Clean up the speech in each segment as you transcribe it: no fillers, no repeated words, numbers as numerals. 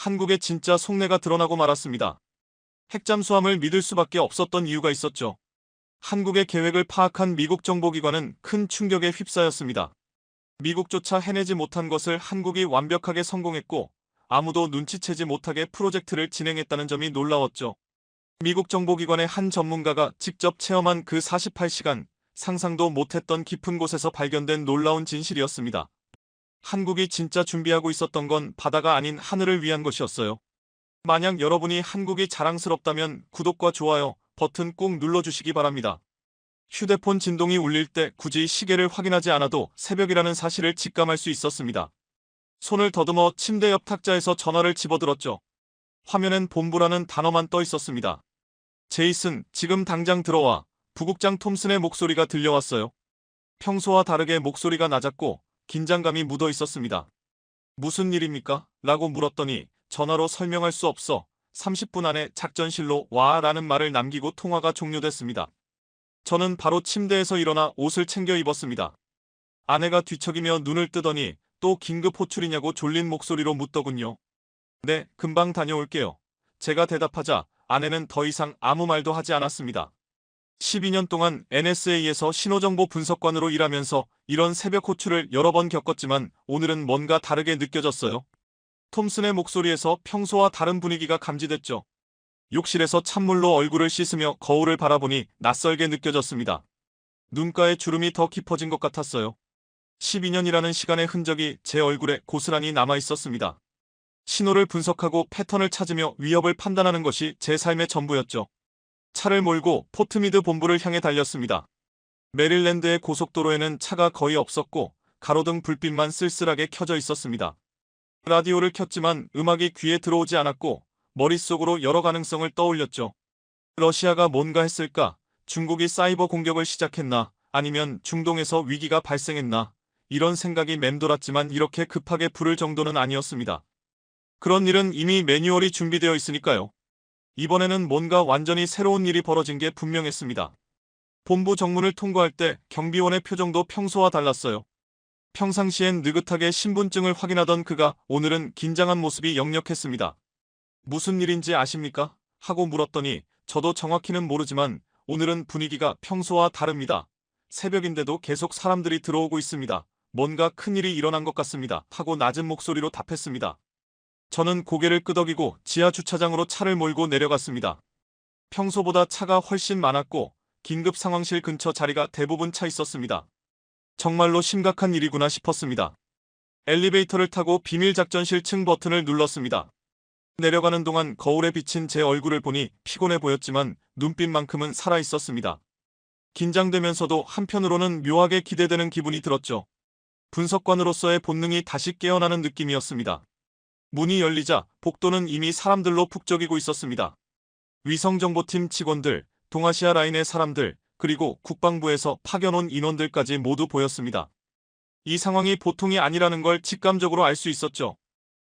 한국의 진짜 속내가 드러나고 말았습니다. 핵잠수함을 믿을 수밖에 없었던 이유가 있었죠. 한국의 계획을 파악한 미국 정보기관은 큰 충격에 휩싸였습니다. 미국조차 해내지 못한 것을 한국이 완벽하게 성공했고 아무도 눈치채지 못하게 프로젝트를 진행했다는 점이 놀라웠죠. 미국 정보기관의 한 전문가가 직접 체험한 그 48시간, 상상도 못했던 깊은 곳에서 발견된 놀라운 진실이었습니다. 한국이 진짜 준비하고 있었던 건 바다가 아닌 하늘을 위한 것이었어요. 만약 여러분이 한국이 자랑스럽다면 구독과 좋아요 버튼 꾹 눌러주시기 바랍니다. 휴대폰 진동이 울릴 때 굳이 시계를 확인하지 않아도 새벽이라는 사실을 직감할 수 있었습니다. 손을 더듬어 침대 옆 탁자에서 전화를 집어들었죠. 화면엔 본부라는 단어만 떠 있었습니다. 제이슨, 지금 당장 들어와. 부국장 톰슨의 목소리가 들려왔어요. 평소와 다르게 목소리가 낮았고 긴장감이 묻어 있었습니다. 무슨 일입니까? 라고 물었더니 전화로 설명할 수 없어. 30분 안에 작전실로 와 라는 말을 남기고 통화가 종료됐습니다. 저는 바로 침대에서 일어나 옷을 챙겨 입었습니다. 아내가 뒤척이며 눈을 뜨더니 또 긴급 호출이냐고 졸린 목소리로 묻더군요. 네, 금방 다녀올게요. 제가 대답하자 아내는 더 이상 아무 말도 하지 않았습니다. 12년 동안 NSA에서 신호정보 분석관으로 일하면서 이런 새벽 호출을 여러 번 겪었지만 오늘은 뭔가 다르게 느껴졌어요. 톰슨의 목소리에서 평소와 다른 분위기가 감지됐죠. 욕실에서 찬물로 얼굴을 씻으며 거울을 바라보니 낯설게 느껴졌습니다. 눈가에 주름이 더 깊어진 것 같았어요. 12년이라는 시간의 흔적이 제 얼굴에 고스란히 남아 있었습니다. 신호를 분석하고 패턴을 찾으며 위협을 판단하는 것이 제 삶의 전부였죠. 차를 몰고 포트미드 본부를 향해 달렸습니다. 메릴랜드의 고속도로에는 차가 거의 없었고 가로등 불빛만 쓸쓸하게 켜져 있었습니다. 라디오를 켰지만 음악이 귀에 들어오지 않았고 머릿속으로 여러 가능성을 떠올렸죠. 러시아가 뭔가 했을까? 중국이 사이버 공격을 시작했나? 아니면 중동에서 위기가 발생했나? 이런 생각이 맴돌았지만 이렇게 급하게 부를 정도는 아니었습니다. 그런 일은 이미 매뉴얼이 준비되어 있으니까요. 이번에는 뭔가 완전히 새로운 일이 벌어진 게 분명했습니다. 본부 정문을 통과할 때 경비원의 표정도 평소와 달랐어요. 평상시엔 느긋하게 신분증을 확인하던 그가 오늘은 긴장한 모습이 역력했습니다. 무슨 일인지 아십니까? 하고 물었더니 저도 정확히는 모르지만 오늘은 분위기가 평소와 다릅니다. 새벽인데도 계속 사람들이 들어오고 있습니다. 뭔가 큰일이 일어난 것 같습니다. 하고 낮은 목소리로 답했습니다. 저는 고개를 끄덕이고 지하 주차장으로 차를 몰고 내려갔습니다. 평소보다 차가 훨씬 많았고 긴급 상황실 근처 자리가 대부분 차 있었습니다. 정말로 심각한 일이구나 싶었습니다. 엘리베이터를 타고 비밀 작전실 층 버튼을 눌렀습니다. 내려가는 동안 거울에 비친 제 얼굴을 보니 피곤해 보였지만 눈빛만큼은 살아있었습니다. 긴장되면서도 한편으로는 묘하게 기대되는 기분이 들었죠. 분석관으로서의 본능이 다시 깨어나는 느낌이었습니다. 문이 열리자 복도는 이미 사람들로 북적이고 있었습니다. 위성정보팀 직원들, 동아시아 라인의 사람들, 그리고 국방부에서 파견온 인원들까지 모두 보였습니다. 이 상황이 보통이 아니라는 걸 직감적으로 알 수 있었죠.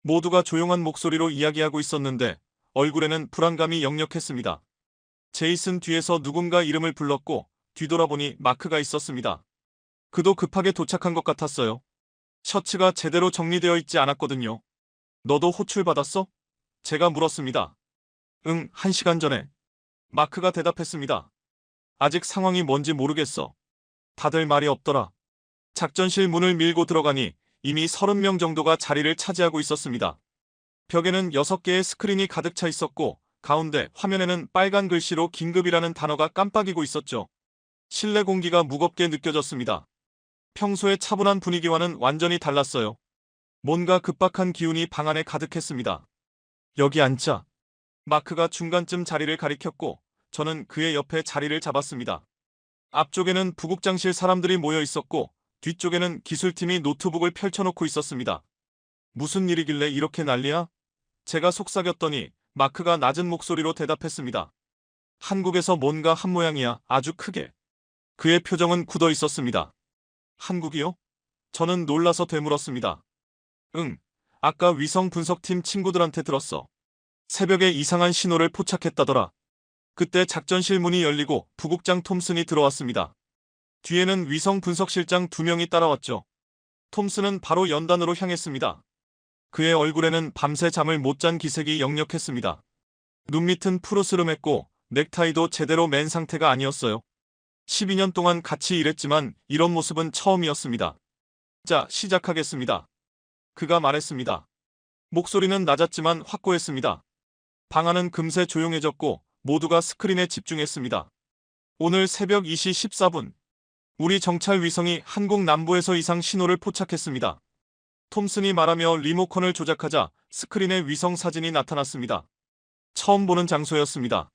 모두가 조용한 목소리로 이야기하고 있었는데 얼굴에는 불안감이 역력했습니다. 제이슨 뒤에서 누군가 이름을 불렀고 뒤돌아보니 마크가 있었습니다. 그도 급하게 도착한 것 같았어요. 셔츠가 제대로 정리되어 있지 않았거든요. 너도 호출 받았어? 제가 물었습니다. 응, 1시간 전에. 마크가 대답했습니다. 아직 상황이 뭔지 모르겠어. 다들 말이 없더라. 작전실 문을 밀고 들어가니 이미 30명 정도가 자리를 차지하고 있었습니다. 벽에는 6개의 스크린이 가득 차 있었고 가운데 화면에는 빨간 글씨로 긴급이라는 단어가 깜빡이고 있었죠. 실내 공기가 무겁게 느껴졌습니다. 평소의 차분한 분위기와는 완전히 달랐어요. 뭔가 급박한 기운이 방 안에 가득했습니다. 여기 앉자. 마크가 중간쯤 자리를 가리켰고 저는 그의 옆에 자리를 잡았습니다. 앞쪽에는 부국장실 사람들이 모여 있었고 뒤쪽에는 기술팀이 노트북을 펼쳐놓고 있었습니다. 무슨 일이길래 이렇게 난리야? 제가 속삭였더니 마크가 낮은 목소리로 대답했습니다. 한국에서 뭔가 한 모양이야, 아주 크게. 그의 표정은 굳어 있었습니다. 한국이요? 저는 놀라서 되물었습니다. 응, 아까 위성 분석팀 친구들한테 들었어. 새벽에 이상한 신호를 포착했다더라. 그때 작전실 문이 열리고 부국장 톰슨이 들어왔습니다. 뒤에는 위성 분석실장 2명이 따라왔죠. 톰슨은 바로 연단으로 향했습니다. 그의 얼굴에는 밤새 잠을 못 잔 기색이 역력했습니다. 눈밑은 푸르스름했고 넥타이도 제대로 맨 상태가 아니었어요. 12년 동안 같이 일했지만 이런 모습은 처음이었습니다. 자, 시작하겠습니다. 그가 말했습니다. 목소리는 낮았지만 확고했습니다. 방 안은 금세 조용해졌고 모두가 스크린에 집중했습니다. 오늘 새벽 2시 14분. 우리 정찰 위성이 한국 남부에서 이상 신호를 포착했습니다. 톰슨이 말하며 리모컨을 조작하자 스크린에 위성 사진이 나타났습니다. 처음 보는 장소였습니다.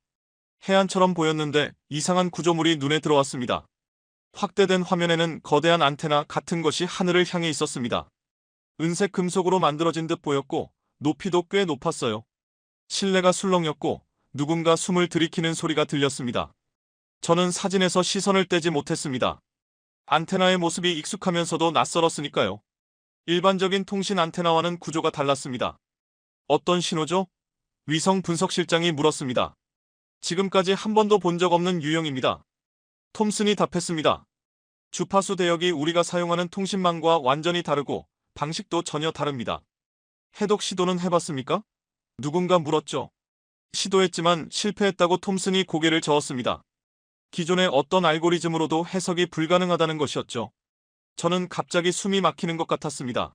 해안처럼 보였는데 이상한 구조물이 눈에 들어왔습니다. 확대된 화면에는 거대한 안테나 같은 것이 하늘을 향해 있었습니다. 은색 금속으로 만들어진 듯 보였고 높이도 꽤 높았어요. 실내가 술렁였고 누군가 숨을 들이키는 소리가 들렸습니다. 저는 사진에서 시선을 떼지 못했습니다. 안테나의 모습이 익숙하면서도 낯설었으니까요. 일반적인 통신 안테나와는 구조가 달랐습니다. 어떤 신호죠? 위성 분석실장이 물었습니다. 지금까지 한 번도 본 적 없는 유형입니다. 톰슨이 답했습니다. 주파수 대역이 우리가 사용하는 통신망과 완전히 다르고 방식도 전혀 다릅니다. 해독 시도는 해봤습니까? 누군가 물었죠. 시도했지만 실패했다고 톰슨이 고개를 저었습니다. 기존의 어떤 알고리즘으로도 해석이 불가능하다는 것이었죠. 저는 갑자기 숨이 막히는 것 같았습니다.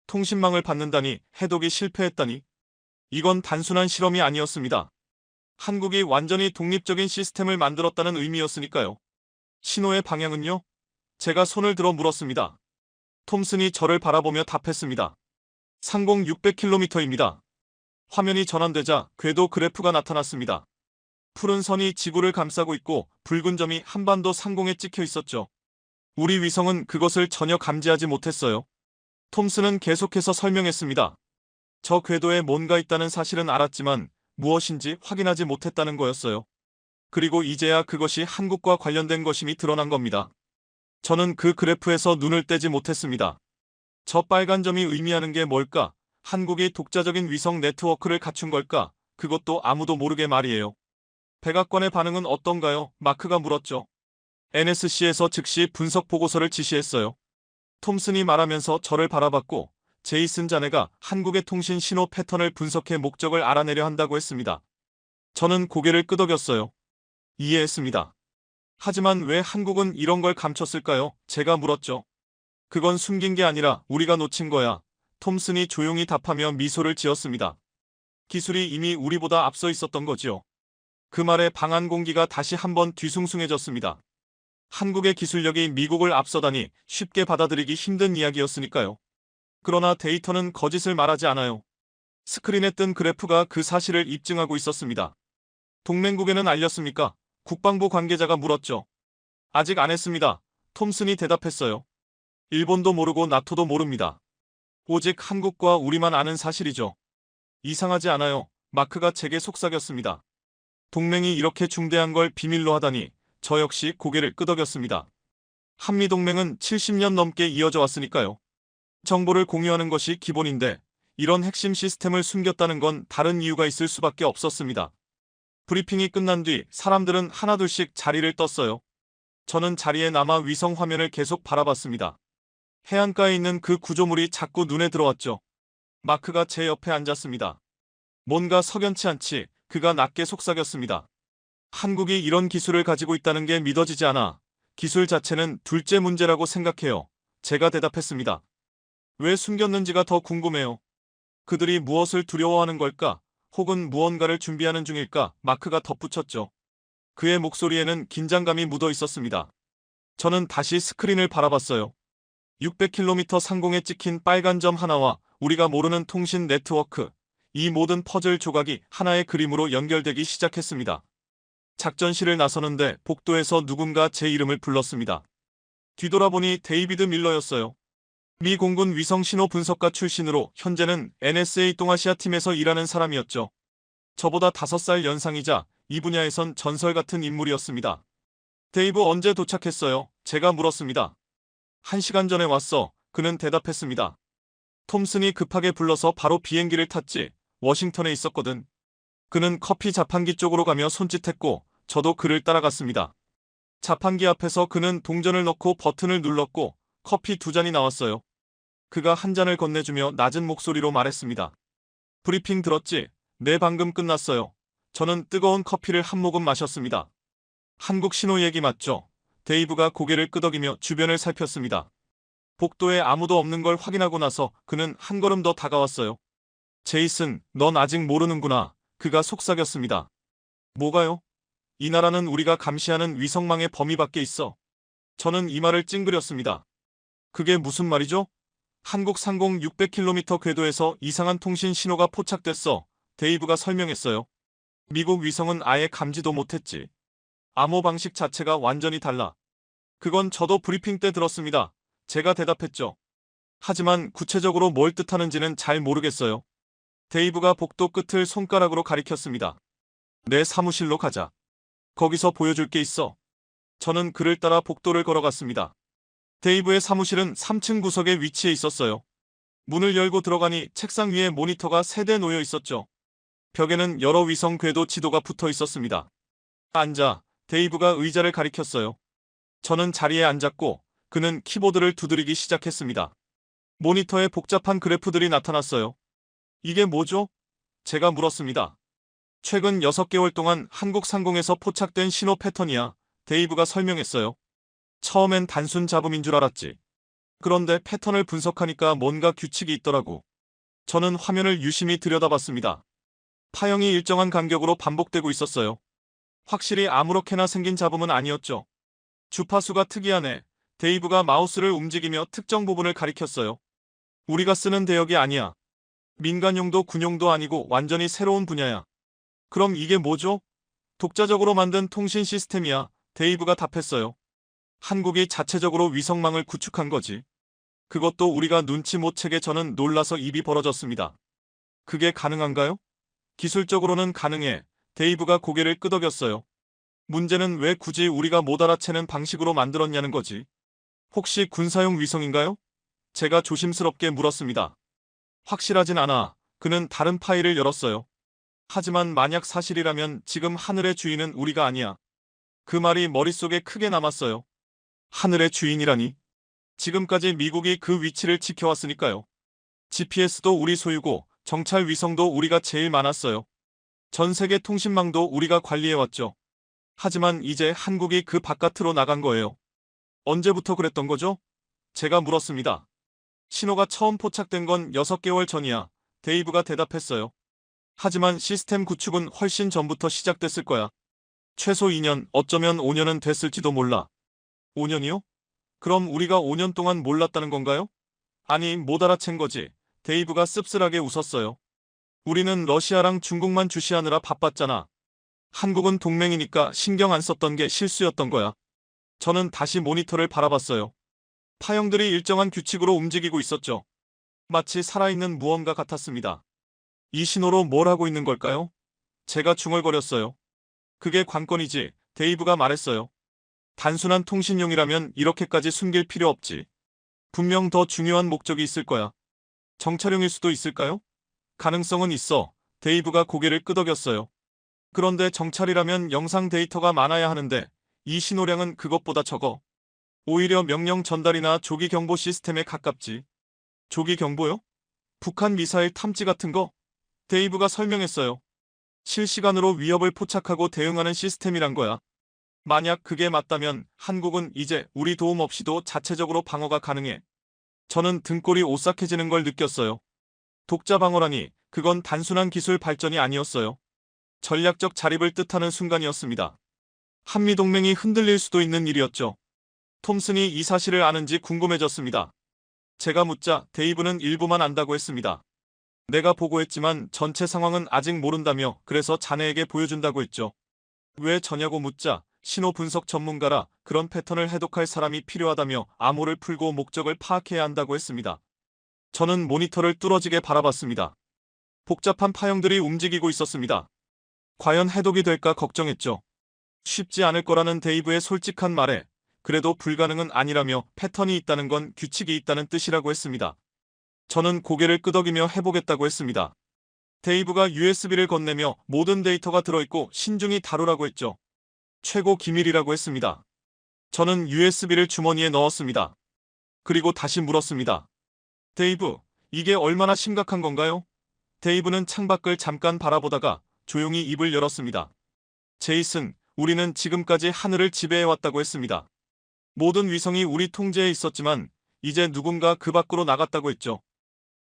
통신망을 받는다니, 해독이 실패했다니. 이건 단순한 실험이 아니었습니다. 한국이 완전히 독립적인 시스템을 만들었다는 의미였으니까요. 신호의 방향은요? 제가 손을 들어 물었습니다. 톰슨이 저를 바라보며 답했습니다. 상공 600km입니다. 화면이 전환되자 궤도 그래프가 나타났습니다. 푸른 선이 지구를 감싸고 있고 붉은 점이 한반도 상공에 찍혀 있었죠. 우리 위성은 그것을 전혀 감지하지 못했어요. 톰슨은 계속해서 설명했습니다. 저 궤도에 뭔가 있다는 사실은 알았지만 무엇인지 확인하지 못했다는 거였어요. 그리고 이제야 그것이 한국과 관련된 것임이 드러난 겁니다. 저는 그 그래프에서 눈을 떼지 못했습니다. 저 빨간 점이 의미하는 게 뭘까? 한국이 독자적인 위성 네트워크를 갖춘 걸까? 그것도 아무도 모르게 말이에요. 백악관의 반응은 어떤가요? 마크가 물었죠. NSC에서 즉시 분석 보고서를 지시했어요. 톰슨이 말하면서 저를 바라봤고 제이슨 자네가 한국의 통신 신호 패턴을 분석해 목적을 알아내려 한다고 했습니다. 저는 고개를 끄덕였어요. 이해했습니다. 하지만 왜 한국은 이런 걸 감췄을까요? 제가 물었죠. 그건 숨긴 게 아니라 우리가 놓친 거야. 톰슨이 조용히 답하며 미소를 지었습니다. 기술이 이미 우리보다 앞서 있었던 거지요. 그 말에 방 안 공기가 다시 한번 뒤숭숭해졌습니다. 한국의 기술력이 미국을 앞서다니 쉽게 받아들이기 힘든 이야기였으니까요. 그러나 데이터는 거짓을 말하지 않아요. 스크린에 뜬 그래프가 그 사실을 입증하고 있었습니다. 동맹국에는 알렸습니까? 국방부 관계자가 물었죠. 아직 안 했습니다. 톰슨이 대답했어요. 일본도 모르고 나토도 모릅니다. 오직 한국과 우리만 아는 사실이죠. 이상하지 않아요. 마크가 제게 속삭였습니다. 동맹이 이렇게 중대한 걸 비밀로 하다니 저 역시 고개를 끄덕였습니다. 한미동맹은 70년 넘게 이어져 왔으니까요. 정보를 공유하는 것이 기본인데 이런 핵심 시스템을 숨겼다는 건 다른 이유가 있을 수밖에 없었습니다. 브리핑이 끝난 뒤 사람들은 하나둘씩 자리를 떴어요. 저는 자리에 남아 위성 화면을 계속 바라봤습니다. 해안가에 있는 그 구조물이 자꾸 눈에 들어왔죠. 마크가 제 옆에 앉았습니다. 뭔가 석연치 않지 그가 낮게 속삭였습니다. 한국이 이런 기술을 가지고 있다는 게 믿어지지 않아. 기술 자체는 둘째 문제라고 생각해요. 제가 대답했습니다. 왜 숨겼는지가 더 궁금해요. 그들이 무엇을 두려워하는 걸까? 혹은 무언가를 준비하는 중일까? 마크가 덧붙였죠. 그의 목소리에는 긴장감이 묻어 있었습니다. 저는 다시 스크린을 바라봤어요. 600km 상공에 찍힌 빨간 점 하나와 우리가 모르는 통신 네트워크, 이 모든 퍼즐 조각이 하나의 그림으로 연결되기 시작했습니다. 작전실을 나서는데 복도에서 누군가 제 이름을 불렀습니다. 뒤돌아보니 데이비드 밀러였어요. 미 공군 위성 신호 분석가 출신으로 현재는 NSA 동아시아 팀에서 일하는 사람이었죠. 저보다 5살 연상이자 이 분야에선 전설 같은 인물이었습니다. 데이브 언제 도착했어요? 제가 물었습니다. 1시간 전에 왔어. 그는 대답했습니다. 톰슨이 급하게 불러서 바로 비행기를 탔지. 워싱턴에 있었거든. 그는 커피 자판기 쪽으로 가며 손짓했고 저도 그를 따라갔습니다. 자판기 앞에서 그는 동전을 넣고 버튼을 눌렀고 커피 2잔이 나왔어요. 그가 한 잔을 건네주며 낮은 목소리로 말했습니다. 브리핑 들었지? 네, 방금 끝났어요. 저는 뜨거운 커피를 한 모금 마셨습니다. 한국 신호 얘기 맞죠? 데이브가 고개를 끄덕이며 주변을 살폈습니다. 복도에 아무도 없는 걸 확인하고 나서 그는 한 걸음 더 다가왔어요. 제이슨, 넌 아직 모르는구나. 그가 속삭였습니다. 뭐가요? 이 나라는 우리가 감시하는 위성망의 범위 밖에 있어. 저는 이 말을 찡그렸습니다. 그게 무슨 말이죠? 한국 상공 600km 궤도에서 이상한 통신 신호가 포착됐어. 데이브가 설명했어요. 미국 위성은 아예 감지도 못했지. 암호 방식 자체가 완전히 달라. 그건 저도 브리핑 때 들었습니다. 제가 대답했죠. 하지만 구체적으로 뭘 뜻하는지는 잘 모르겠어요. 데이브가 복도 끝을 손가락으로 가리켰습니다. 내 사무실로 가자. 거기서 보여줄 게 있어. 저는 그를 따라 복도를 걸어갔습니다. 데이브의 사무실은 3층 구석에 위치해 있었어요. 문을 열고 들어가니 책상 위에 모니터가 3대 놓여 있었죠. 벽에는 여러 위성 궤도 지도가 붙어 있었습니다. 앉아. 데이브가 의자를 가리켰어요. 저는 자리에 앉았고 그는 키보드를 두드리기 시작했습니다. 모니터에 복잡한 그래프들이 나타났어요. 이게 뭐죠? 제가 물었습니다. 최근 6개월 동안 한국 상공에서 포착된 신호 패턴이야. 데이브가 설명했어요. 처음엔 단순 잡음인 줄 알았지. 그런데 패턴을 분석하니까 뭔가 규칙이 있더라고. 저는 화면을 유심히 들여다봤습니다. 파형이 일정한 간격으로 반복되고 있었어요. 확실히 아무렇게나 생긴 잡음은 아니었죠. 주파수가 특이하네. 데이브가 마우스를 움직이며 특정 부분을 가리켰어요. 우리가 쓰는 대역이 아니야. 민간용도 군용도 아니고 완전히 새로운 분야야. 그럼 이게 뭐죠? 독자적으로 만든 통신 시스템이야. 데이브가 답했어요. 한국이 자체적으로 위성망을 구축한 거지. 그것도 우리가 눈치 못 채게. 저는 놀라서 입이 벌어졌습니다. 그게 가능한가요? 기술적으로는 가능해. 데이브가 고개를 끄덕였어요. 문제는 왜 굳이 우리가 못 알아채는 방식으로 만들었냐는 거지. 혹시 군사용 위성인가요? 제가 조심스럽게 물었습니다. 확실하진 않아. 그는 다른 파일을 열었어요. 하지만 만약 사실이라면 지금 하늘의 주인은 우리가 아니야. 그 말이 머릿속에 크게 남았어요. 하늘의 주인이라니. 지금까지 미국이 그 위치를 지켜왔으니까요. GPS도 우리 소유고 정찰 위성도 우리가 제일 많았어요. 전 세계 통신망도 우리가 관리해왔죠. 하지만 이제 한국이 그 바깥으로 나간 거예요. 언제부터 그랬던 거죠? 제가 물었습니다. 신호가 처음 포착된 건 6개월 전이야. 데이브가 대답했어요. 하지만 시스템 구축은 훨씬 전부터 시작됐을 거야. 최소 2년, 어쩌면 5년은 됐을지도 몰라. 5년이요? 그럼 우리가 5년 동안 몰랐다는 건가요? 아니, 못 알아챈 거지. 데이브가 씁쓸하게 웃었어요. 우리는 러시아랑 중국만 주시하느라 바빴잖아. 한국은 동맹이니까 신경 안 썼던 게 실수였던 거야. 저는 다시 모니터를 바라봤어요. 파형들이 일정한 규칙으로 움직이고 있었죠. 마치 살아있는 무언가 같았습니다. 이 신호로 뭘 하고 있는 걸까요? 제가 중얼거렸어요. 그게 관건이지. 데이브가 말했어요. 단순한 통신용이라면 이렇게까지 숨길 필요 없지. 분명 더 중요한 목적이 있을 거야. 정찰용일 수도 있을까요? 가능성은 있어. 데이브가 고개를 끄덕였어요. 그런데 정찰이라면 영상 데이터가 많아야 하는데 이 신호량은 그것보다 적어. 오히려 명령 전달이나 조기 경보 시스템에 가깝지. 조기 경보요? 북한 미사일 탐지 같은 거? 데이브가 설명했어요. 실시간으로 위협을 포착하고 대응하는 시스템이란 거야. 만약 그게 맞다면 한국은 이제 우리 도움 없이도 자체적으로 방어가 가능해. 저는 등골이 오싹해지는 걸 느꼈어요. 독자 방어라니, 그건 단순한 기술 발전이 아니었어요. 전략적 자립을 뜻하는 순간이었습니다. 한미동맹이 흔들릴 수도 있는 일이었죠. 톰슨이 이 사실을 아는지 궁금해졌습니다. 제가 묻자 데이브는 일부만 안다고 했습니다. 내가 보고했지만 전체 상황은 아직 모른다며 그래서 자네에게 보여준다고 했죠. 왜 저냐고 묻자 신호 분석 전문가라 그런 패턴을 해독할 사람이 필요하다며 암호를 풀고 목적을 파악해야 한다고 했습니다. 저는 모니터를 뚫어지게 바라봤습니다. 복잡한 파형들이 움직이고 있었습니다. 과연 해독이 될까 걱정했죠. 쉽지 않을 거라는 데이브의 솔직한 말에 그래도 불가능은 아니라며 패턴이 있다는 건 규칙이 있다는 뜻이라고 했습니다. 저는 고개를 끄덕이며 해보겠다고 했습니다. 데이브가 USB를 건네며 모든 데이터가 들어있고 신중히 다루라고 했죠. 최고 기밀이라고 했습니다. 저는 USB를 주머니에 넣었습니다. 그리고 다시 물었습니다. 데이브, 이게 얼마나 심각한 건가요? 데이브는 창밖을 잠깐 바라보다가 조용히 입을 열었습니다. 제이슨, 우리는 지금까지 하늘을 지배해왔다고 했습니다. 모든 위성이 우리 통제에 있었지만 이제 누군가 그 밖으로 나갔다고 했죠.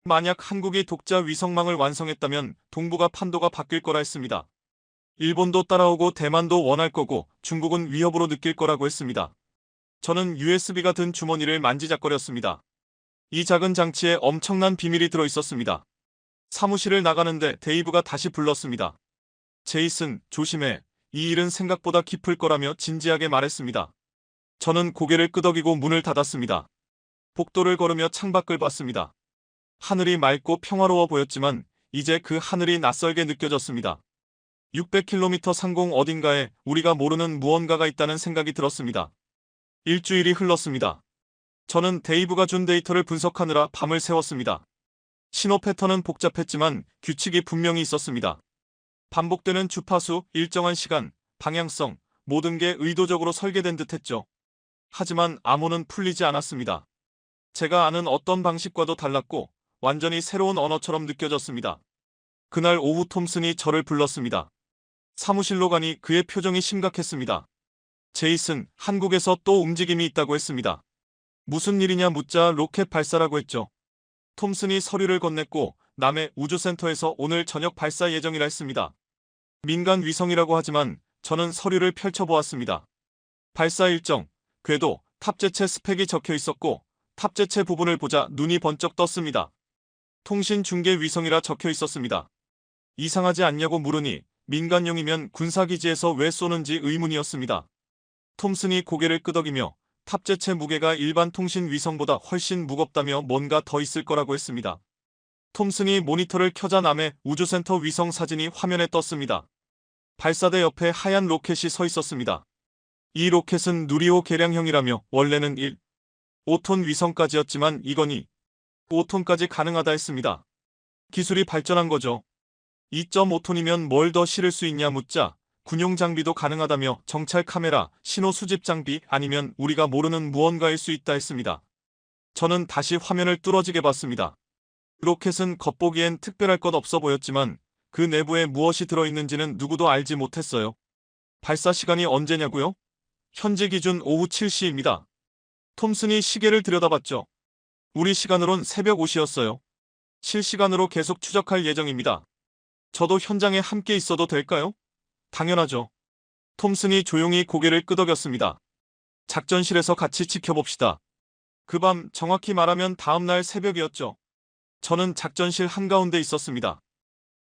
만약 한국이 독자 위성망을 완성했다면 동북아 판도가 바뀔 거라 했습니다. 일본도 따라오고 대만도 원할 거고 중국은 위협으로 느낄 거라고 했습니다. 저는 USB가 든 주머니를 만지작거렸습니다. 이 작은 장치에 엄청난 비밀이 들어 있었습니다. 사무실을 나가는데 데이브가 다시 불렀습니다. 제이슨, 조심해. 이 일은 생각보다 깊을 거라며 진지하게 말했습니다. 저는 고개를 끄덕이고 문을 닫았습니다. 복도를 걸으며 창밖을 봤습니다. 하늘이 맑고 평화로워 보였지만 이제 그 하늘이 낯설게 느껴졌습니다. 600km 상공 어딘가에 우리가 모르는 무언가가 있다는 생각이 들었습니다. 일주일이 흘렀습니다. 저는 데이브가 준 데이터를 분석하느라 밤을 새웠습니다. 신호 패턴은 복잡했지만 규칙이 분명히 있었습니다. 반복되는 주파수, 일정한 시간, 방향성, 모든 게 의도적으로 설계된 듯했죠. 하지만 암호는 풀리지 않았습니다. 제가 아는 어떤 방식과도 달랐고 완전히 새로운 언어처럼 느껴졌습니다. 그날 오후 톰슨이 저를 불렀습니다. 사무실로 가니 그의 표정이 심각했습니다. 제이슨, 한국에서 또 움직임이 있다고 했습니다. 무슨 일이냐 묻자 로켓 발사라고 했죠. 톰슨이 서류를 건넸고 남해 우주센터에서 오늘 저녁 발사 예정이라 했습니다. 민간 위성이라고 하지만 저는 서류를 펼쳐보았습니다. 발사 일정, 궤도, 탑재체 스펙이 적혀 있었고 탑재체 부분을 보자 눈이 번쩍 떴습니다. 통신 중계 위성이라 적혀 있었습니다. 이상하지 않냐고 물으니 민간용이면 군사기지에서 왜 쏘는지 의문이었습니다. 톰슨이 고개를 끄덕이며 탑재체 무게가 일반 통신 위성보다 훨씬 무겁다며 뭔가 더 있을 거라고 했습니다. 톰슨이 모니터를 켜자 남해 우주센터 위성 사진이 화면에 떴습니다. 발사대 옆에 하얀 로켓이 서 있었습니다. 이 로켓은 누리호 개량형이라며 원래는 1.5톤 위성까지였지만 이건 2.5톤까지 가능하다 했습니다. 기술이 발전한 거죠. 2.5톤이면 뭘 더 실을 수 있냐 묻자 군용 장비도 가능하다며 정찰 카메라, 신호 수집 장비 아니면 우리가 모르는 무언가일 수 있다 했습니다. 저는 다시 화면을 뚫어지게 봤습니다. 로켓은 겉보기엔 특별할 것 없어 보였지만 그 내부에 무엇이 들어있는지는 누구도 알지 못했어요. 발사 시간이 언제냐고요? 현재 기준 오후 7시입니다. 톰슨이 시계를 들여다봤죠. 우리 시간으론 새벽 5시였어요. 실시간으로 계속 추적할 예정입니다. 저도 현장에 함께 있어도 될까요? 당연하죠. 톰슨이 조용히 고개를 끄덕였습니다. 작전실에서 같이 지켜봅시다. 그 밤 정확히 말하면 다음날 새벽이었죠. 저는 작전실 한가운데 있었습니다.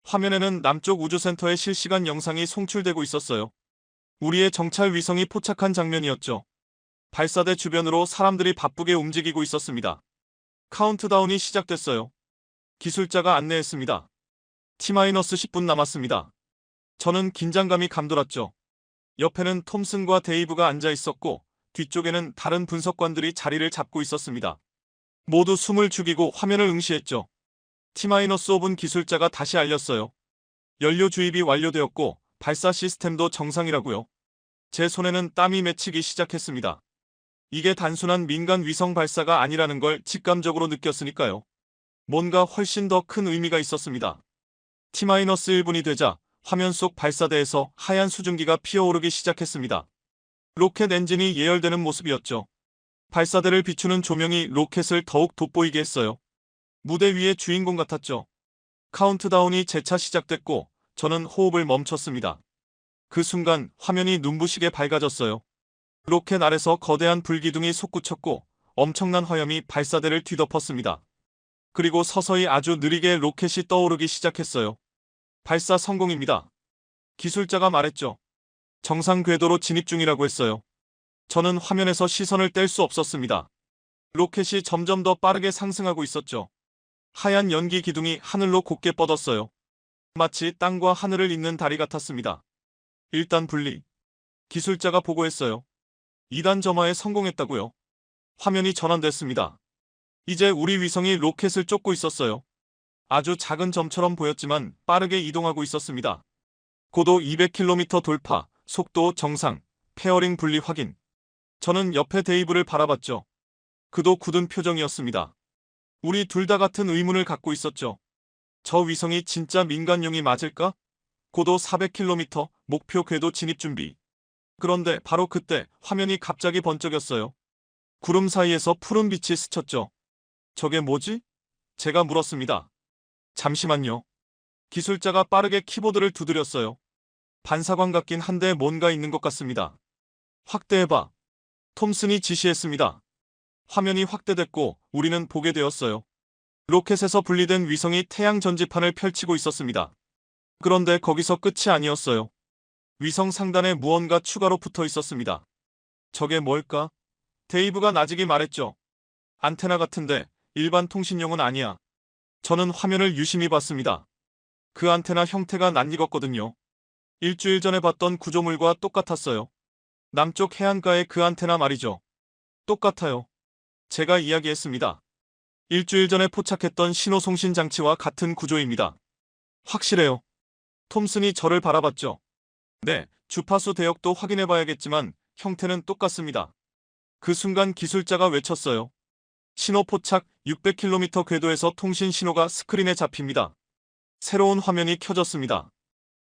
화면에는 남쪽 우주센터의 실시간 영상이 송출되고 있었어요. 우리의 정찰 위성이 포착한 장면이었죠. 발사대 주변으로 사람들이 바쁘게 움직이고 있었습니다. 카운트다운이 시작됐어요. 기술자가 안내했습니다. T-10분 남았습니다. 저는 긴장감이 감돌았죠. 옆에는 톰슨과 데이브가 앉아 있었고 뒤쪽에는 다른 분석관들이 자리를 잡고 있었습니다. 모두 숨을 죽이고 화면을 응시했죠. T-5분 기술자가 다시 알렸어요. 연료 주입이 완료되었고 발사 시스템도 정상이라고요. 제 손에는 땀이 맺히기 시작했습니다. 이게 단순한 민간 위성 발사가 아니라는 걸 직감적으로 느꼈으니까요. 뭔가 훨씬 더 큰 의미가 있었습니다. T-1분이 되자 화면 속 발사대에서 하얀 수증기가 피어오르기 시작했습니다. 로켓 엔진이 예열되는 모습이었죠. 발사대를 비추는 조명이 로켓을 더욱 돋보이게 했어요. 무대 위의 주인공 같았죠. 카운트다운이 재차 시작됐고 저는 호흡을 멈췄습니다. 그 순간 화면이 눈부시게 밝아졌어요. 로켓 아래서 거대한 불기둥이 솟구쳤고 엄청난 화염이 발사대를 뒤덮었습니다. 그리고 서서히 아주 느리게 로켓이 떠오르기 시작했어요. 발사 성공입니다. 기술자가 말했죠. 정상 궤도로 진입 중이라고 했어요. 저는 화면에서 시선을 뗄 수 없었습니다. 로켓이 점점 더 빠르게 상승하고 있었죠. 하얀 연기 기둥이 하늘로 곧게 뻗었어요. 마치 땅과 하늘을 잇는 다리 같았습니다. 1단 분리. 기술자가 보고했어요. 2단 점화에 성공했다고요. 화면이 전환됐습니다. 이제 우리 위성이 로켓을 쫓고 있었어요. 아주 작은 점처럼 보였지만 빠르게 이동하고 있었습니다. 고도 200km 돌파, 속도 정상, 페어링 분리 확인. 저는 옆에 데이브를 바라봤죠. 그도 굳은 표정이었습니다. 우리 둘 다 같은 의문을 갖고 있었죠. 저 위성이 진짜 민간용이 맞을까? 고도 400km, 목표 궤도 진입 준비. 그런데 바로 그때 화면이 갑자기 번쩍였어요. 구름 사이에서 푸른 빛이 스쳤죠. 저게 뭐지? 제가 물었습니다. 잠시만요. 기술자가 빠르게 키보드를 두드렸어요. 반사광 같긴 한데 뭔가 있는 것 같습니다. 확대해봐. 톰슨이 지시했습니다. 화면이 확대됐고 우리는 보게 되었어요. 로켓에서 분리된 위성이 태양 전지판을 펼치고 있었습니다. 그런데 거기서 끝이 아니었어요. 위성 상단에 무언가 추가로 붙어 있었습니다. 저게 뭘까? 데이브가 나직이 말했죠. 안테나 같은데 일반 통신용은 아니야. 저는 화면을 유심히 봤습니다. 그 안테나 형태가 낯익었거든요. 일주일 전에 봤던 구조물과 똑같았어요. 남쪽 해안가의 그 안테나 말이죠. 똑같아요. 제가 이야기했습니다. 일주일 전에 포착했던 신호송신 장치와 같은 구조입니다. 확실해요. 톰슨이 저를 바라봤죠. 네, 주파수 대역도 확인해봐야겠지만 형태는 똑같습니다. 그 순간 기술자가 외쳤어요. 신호 포착 600km 궤도에서 통신 신호가 스크린에 잡힙니다. 새로운 화면이 켜졌습니다.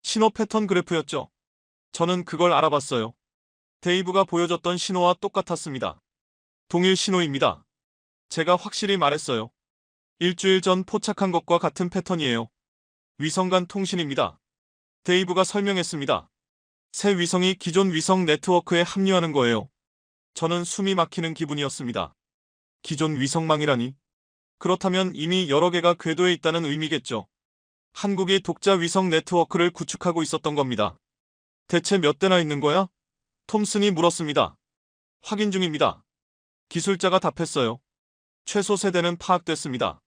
신호 패턴 그래프였죠. 저는 그걸 알아봤어요. 데이브가 보여줬던 신호와 똑같았습니다. 동일 신호입니다. 제가 확실히 말했어요. 일주일 전 포착한 것과 같은 패턴이에요. 위성 간 통신입니다. 데이브가 설명했습니다. 새 위성이 기존 위성 네트워크에 합류하는 거예요. 저는 숨이 막히는 기분이었습니다. 기존 위성망이라니? 그렇다면 이미 여러 개가 궤도에 있다는 의미겠죠. 한국이 독자 위성 네트워크를 구축하고 있었던 겁니다. 대체 몇 대나 있는 거야? 톰슨이 물었습니다. 확인 중입니다. 기술자가 답했어요. 최소 세대는 파악됐습니다.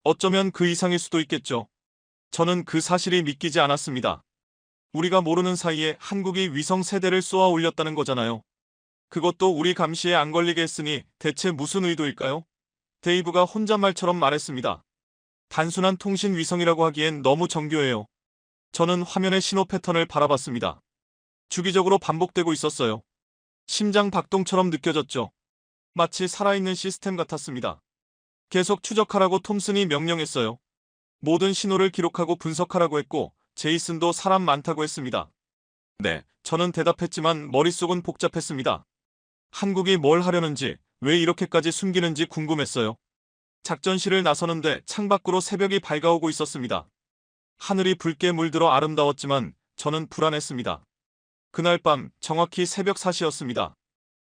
어쩌면 그 이상일 수도 있겠죠. 저는 그 사실이 믿기지 않았습니다. 우리가 모르는 사이에 한국이 위성 세대를 쏘아 올렸다는 거잖아요. 그것도 우리 감시에 안 걸리게 했으니 대체 무슨 의도일까요? 데이브가 혼잣말처럼 말했습니다. 단순한 통신 위성이라고 하기엔 너무 정교해요. 저는 화면의 신호 패턴을 바라봤습니다. 주기적으로 반복되고 있었어요. 심장 박동처럼 느껴졌죠. 마치 살아있는 시스템 같았습니다. 계속 추적하라고 톰슨이 명령했어요. 모든 신호를 기록하고 분석하라고 했고 제이슨도 사람 많다고 했습니다. 네, 저는 대답했지만 머릿속은 복잡했습니다. 한국이 뭘 하려는지, 왜 이렇게까지 숨기는지 궁금했어요. 작전실을 나서는데 창밖으로 새벽이 밝아오고 있었습니다. 하늘이 붉게 물들어 아름다웠지만 저는 불안했습니다. 그날 밤 정확히 새벽 4시였습니다.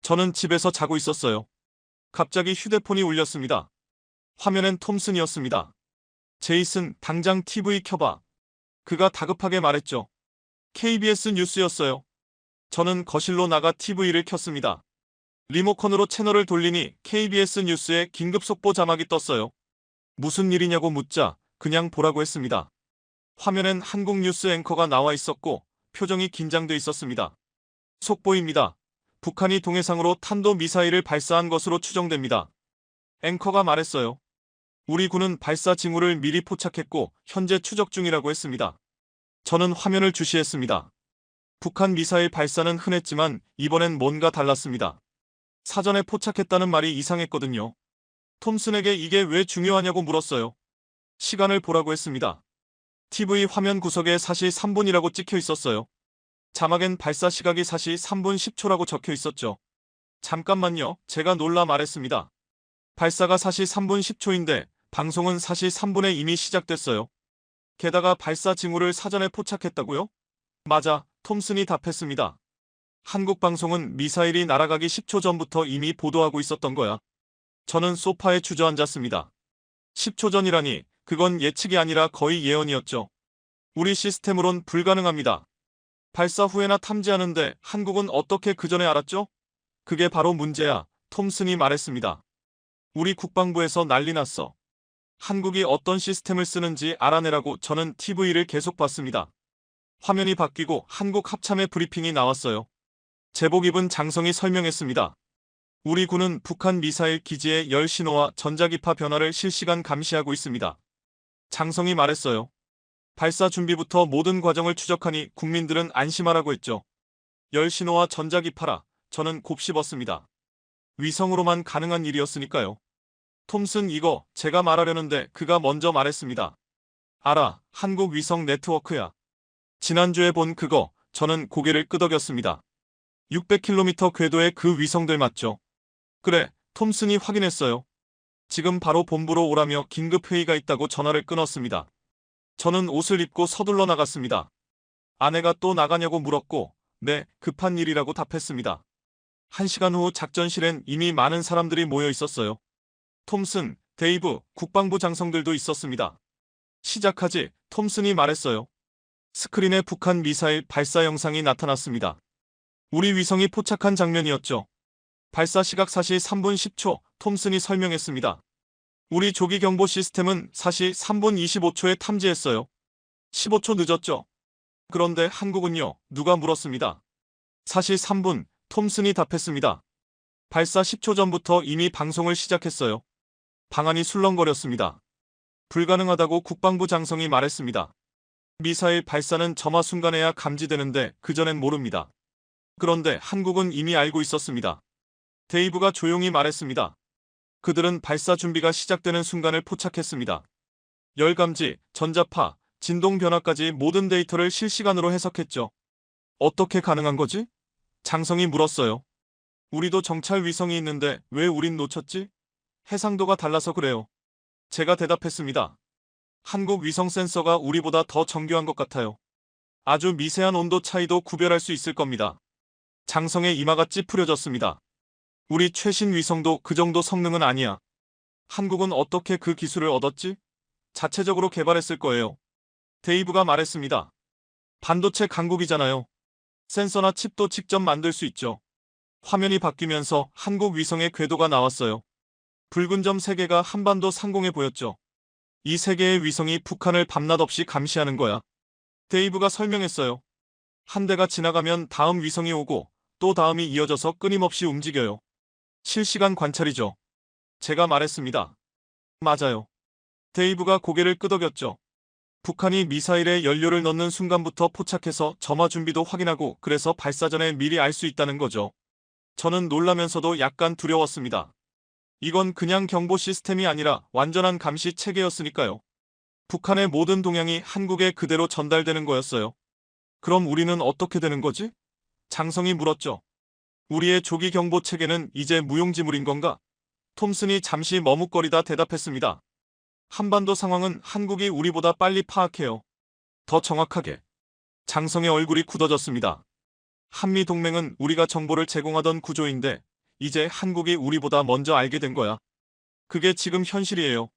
저는 집에서 자고 있었어요. 갑자기 휴대폰이 울렸습니다. 화면엔 톰슨이었습니다. 제이슨, 당장 TV 켜봐. 그가 다급하게 말했죠. KBS 뉴스였어요. 저는 거실로 나가 TV를 켰습니다. 리모컨으로 채널을 돌리니 KBS 뉴스에 긴급 속보 자막이 떴어요. 무슨 일이냐고 묻자 그냥 보라고 했습니다. 화면엔 한국 뉴스 앵커가 나와 있었고 표정이 긴장돼 있었습니다. 속보입니다. 북한이 동해상으로 탄도미사일을 발사한 것으로 추정됩니다. 앵커가 말했어요. 우리 군은 발사 징후를 미리 포착했고 현재 추적 중이라고 했습니다. 저는 화면을 주시했습니다. 북한 미사일 발사는 흔했지만 이번엔 뭔가 달랐습니다. 사전에 포착했다는 말이 이상했거든요. 톰슨에게 이게 왜 중요하냐고 물었어요. 시간을 보라고 했습니다. TV 화면 구석에 사시 3분이라고 찍혀 있었어요. 자막엔 발사 시각이 사시 3분 10초라고 적혀 있었죠. 잠깐만요. 제가 놀라 말했습니다. 발사가 사시 3분 10초인데 방송은 사시 3분에 이미 시작됐어요. 게다가 발사 징후를 사전에 포착했다고요? 맞아, 톰슨이 답했습니다. 한국 방송은 미사일이 날아가기 10초 전부터 이미 보도하고 있었던 거야. 저는 소파에 주저앉았습니다. 10초 전이라니 그건 예측이 아니라 거의 예언이었죠. 우리 시스템으론 불가능합니다. 발사 후에나 탐지하는데 한국은 어떻게 그 전에 알았죠? 그게 바로 문제야, 톰슨이 말했습니다. 우리 국방부에서 난리 났어. 한국이 어떤 시스템을 쓰는지 알아내라고 저는 TV를 계속 봤습니다. 화면이 바뀌고 한국 합참의 브리핑이 나왔어요. 제복 입은 장성이 설명했습니다. 우리 군은 북한 미사일 기지의 열 신호와 전자기파 변화를 실시간 감시하고 있습니다. 장성이 말했어요. 발사 준비부터 모든 과정을 추적하니 국민들은 안심하라고 했죠. 열 신호와 전자기파라 저는 곱씹었습니다. 위성으로만 가능한 일이었으니까요. 톰슨 이거 제가 말하려는데 그가 먼저 말했습니다. 알아, 한국 위성 네트워크야. 지난주에 본 그거. 저는 고개를 끄덕였습니다. 600km 궤도의 그 위성들 맞죠? 그래, 톰슨이 확인했어요. 지금 바로 본부로 오라며 긴급 회의가 있다고 전화를 끊었습니다. 저는 옷을 입고 서둘러 나갔습니다. 아내가 또 나가냐고 물었고, 네, 급한 일이라고 답했습니다. 1시간 후 작전실엔 이미 많은 사람들이 모여 있었어요. 톰슨, 데이브, 국방부 장성들도 있었습니다. 시작하지, 톰슨이 말했어요. 스크린에 북한 미사일 발사 영상이 나타났습니다. 우리 위성이 포착한 장면이었죠. 발사 시각 4시 3분 10초, 톰슨이 설명했습니다. 우리 조기 경보 시스템은 4시 3분 25초에 탐지했어요. 15초 늦었죠. 그런데 한국은요, 누가 물었습니다. 4시 3분, 톰슨이 답했습니다. 발사 10초 전부터 이미 방송을 시작했어요. 방안이 술렁거렸습니다. 불가능하다고 국방부 장성이 말했습니다. 미사일 발사는 점화 순간에야 감지되는데 그전엔 모릅니다. 그런데 한국은 이미 알고 있었습니다. 데이브가 조용히 말했습니다. 그들은 발사 준비가 시작되는 순간을 포착했습니다. 열감지, 전자파, 진동 변화까지 모든 데이터를 실시간으로 해석했죠. 어떻게 가능한 거지? 장성이 물었어요. 우리도 정찰 위성이 있는데 왜 우린 놓쳤지? 해상도가 달라서 그래요. 제가 대답했습니다. 한국 위성 센서가 우리보다 더 정교한 것 같아요. 아주 미세한 온도 차이도 구별할 수 있을 겁니다. 장성의 이마가 찌푸려졌습니다. 우리 최신 위성도 그 정도 성능은 아니야. 한국은 어떻게 그 기술을 얻었지? 자체적으로 개발했을 거예요. 데이브가 말했습니다. 반도체 강국이잖아요. 센서나 칩도 직접 만들 수 있죠. 화면이 바뀌면서 한국 위성의 궤도가 나왔어요. 붉은 점 3개가 한반도 상공에 보였죠. 이 3개의 위성이 북한을 밤낮 없이 감시하는 거야. 데이브가 설명했어요. 한 대가 지나가면 다음 위성이 오고 또 다음이 이어져서 끊임없이 움직여요. 실시간 관찰이죠. 제가 말했습니다. 맞아요. 데이브가 고개를 끄덕였죠. 북한이 미사일에 연료를 넣는 순간부터 포착해서 점화 준비도 확인하고 그래서 발사 전에 미리 알 수 있다는 거죠. 저는 놀라면서도 약간 두려웠습니다. 이건 그냥 경보 시스템이 아니라 완전한 감시 체계였으니까요. 북한의 모든 동향이 한국에 그대로 전달되는 거였어요. 그럼 우리는 어떻게 되는 거지? 장성이 물었죠. 우리의 조기 경보 체계는 이제 무용지물인 건가? 톰슨이 잠시 머뭇거리다 대답했습니다. 한반도 상황은 한국이 우리보다 빨리 파악해요. 더 정확하게. 장성의 얼굴이 굳어졌습니다. 한미 동맹은 우리가 정보를 제공하던 구조인데 이제 한국이 우리보다 먼저 알게 된 거야. 그게 지금 현실이에요.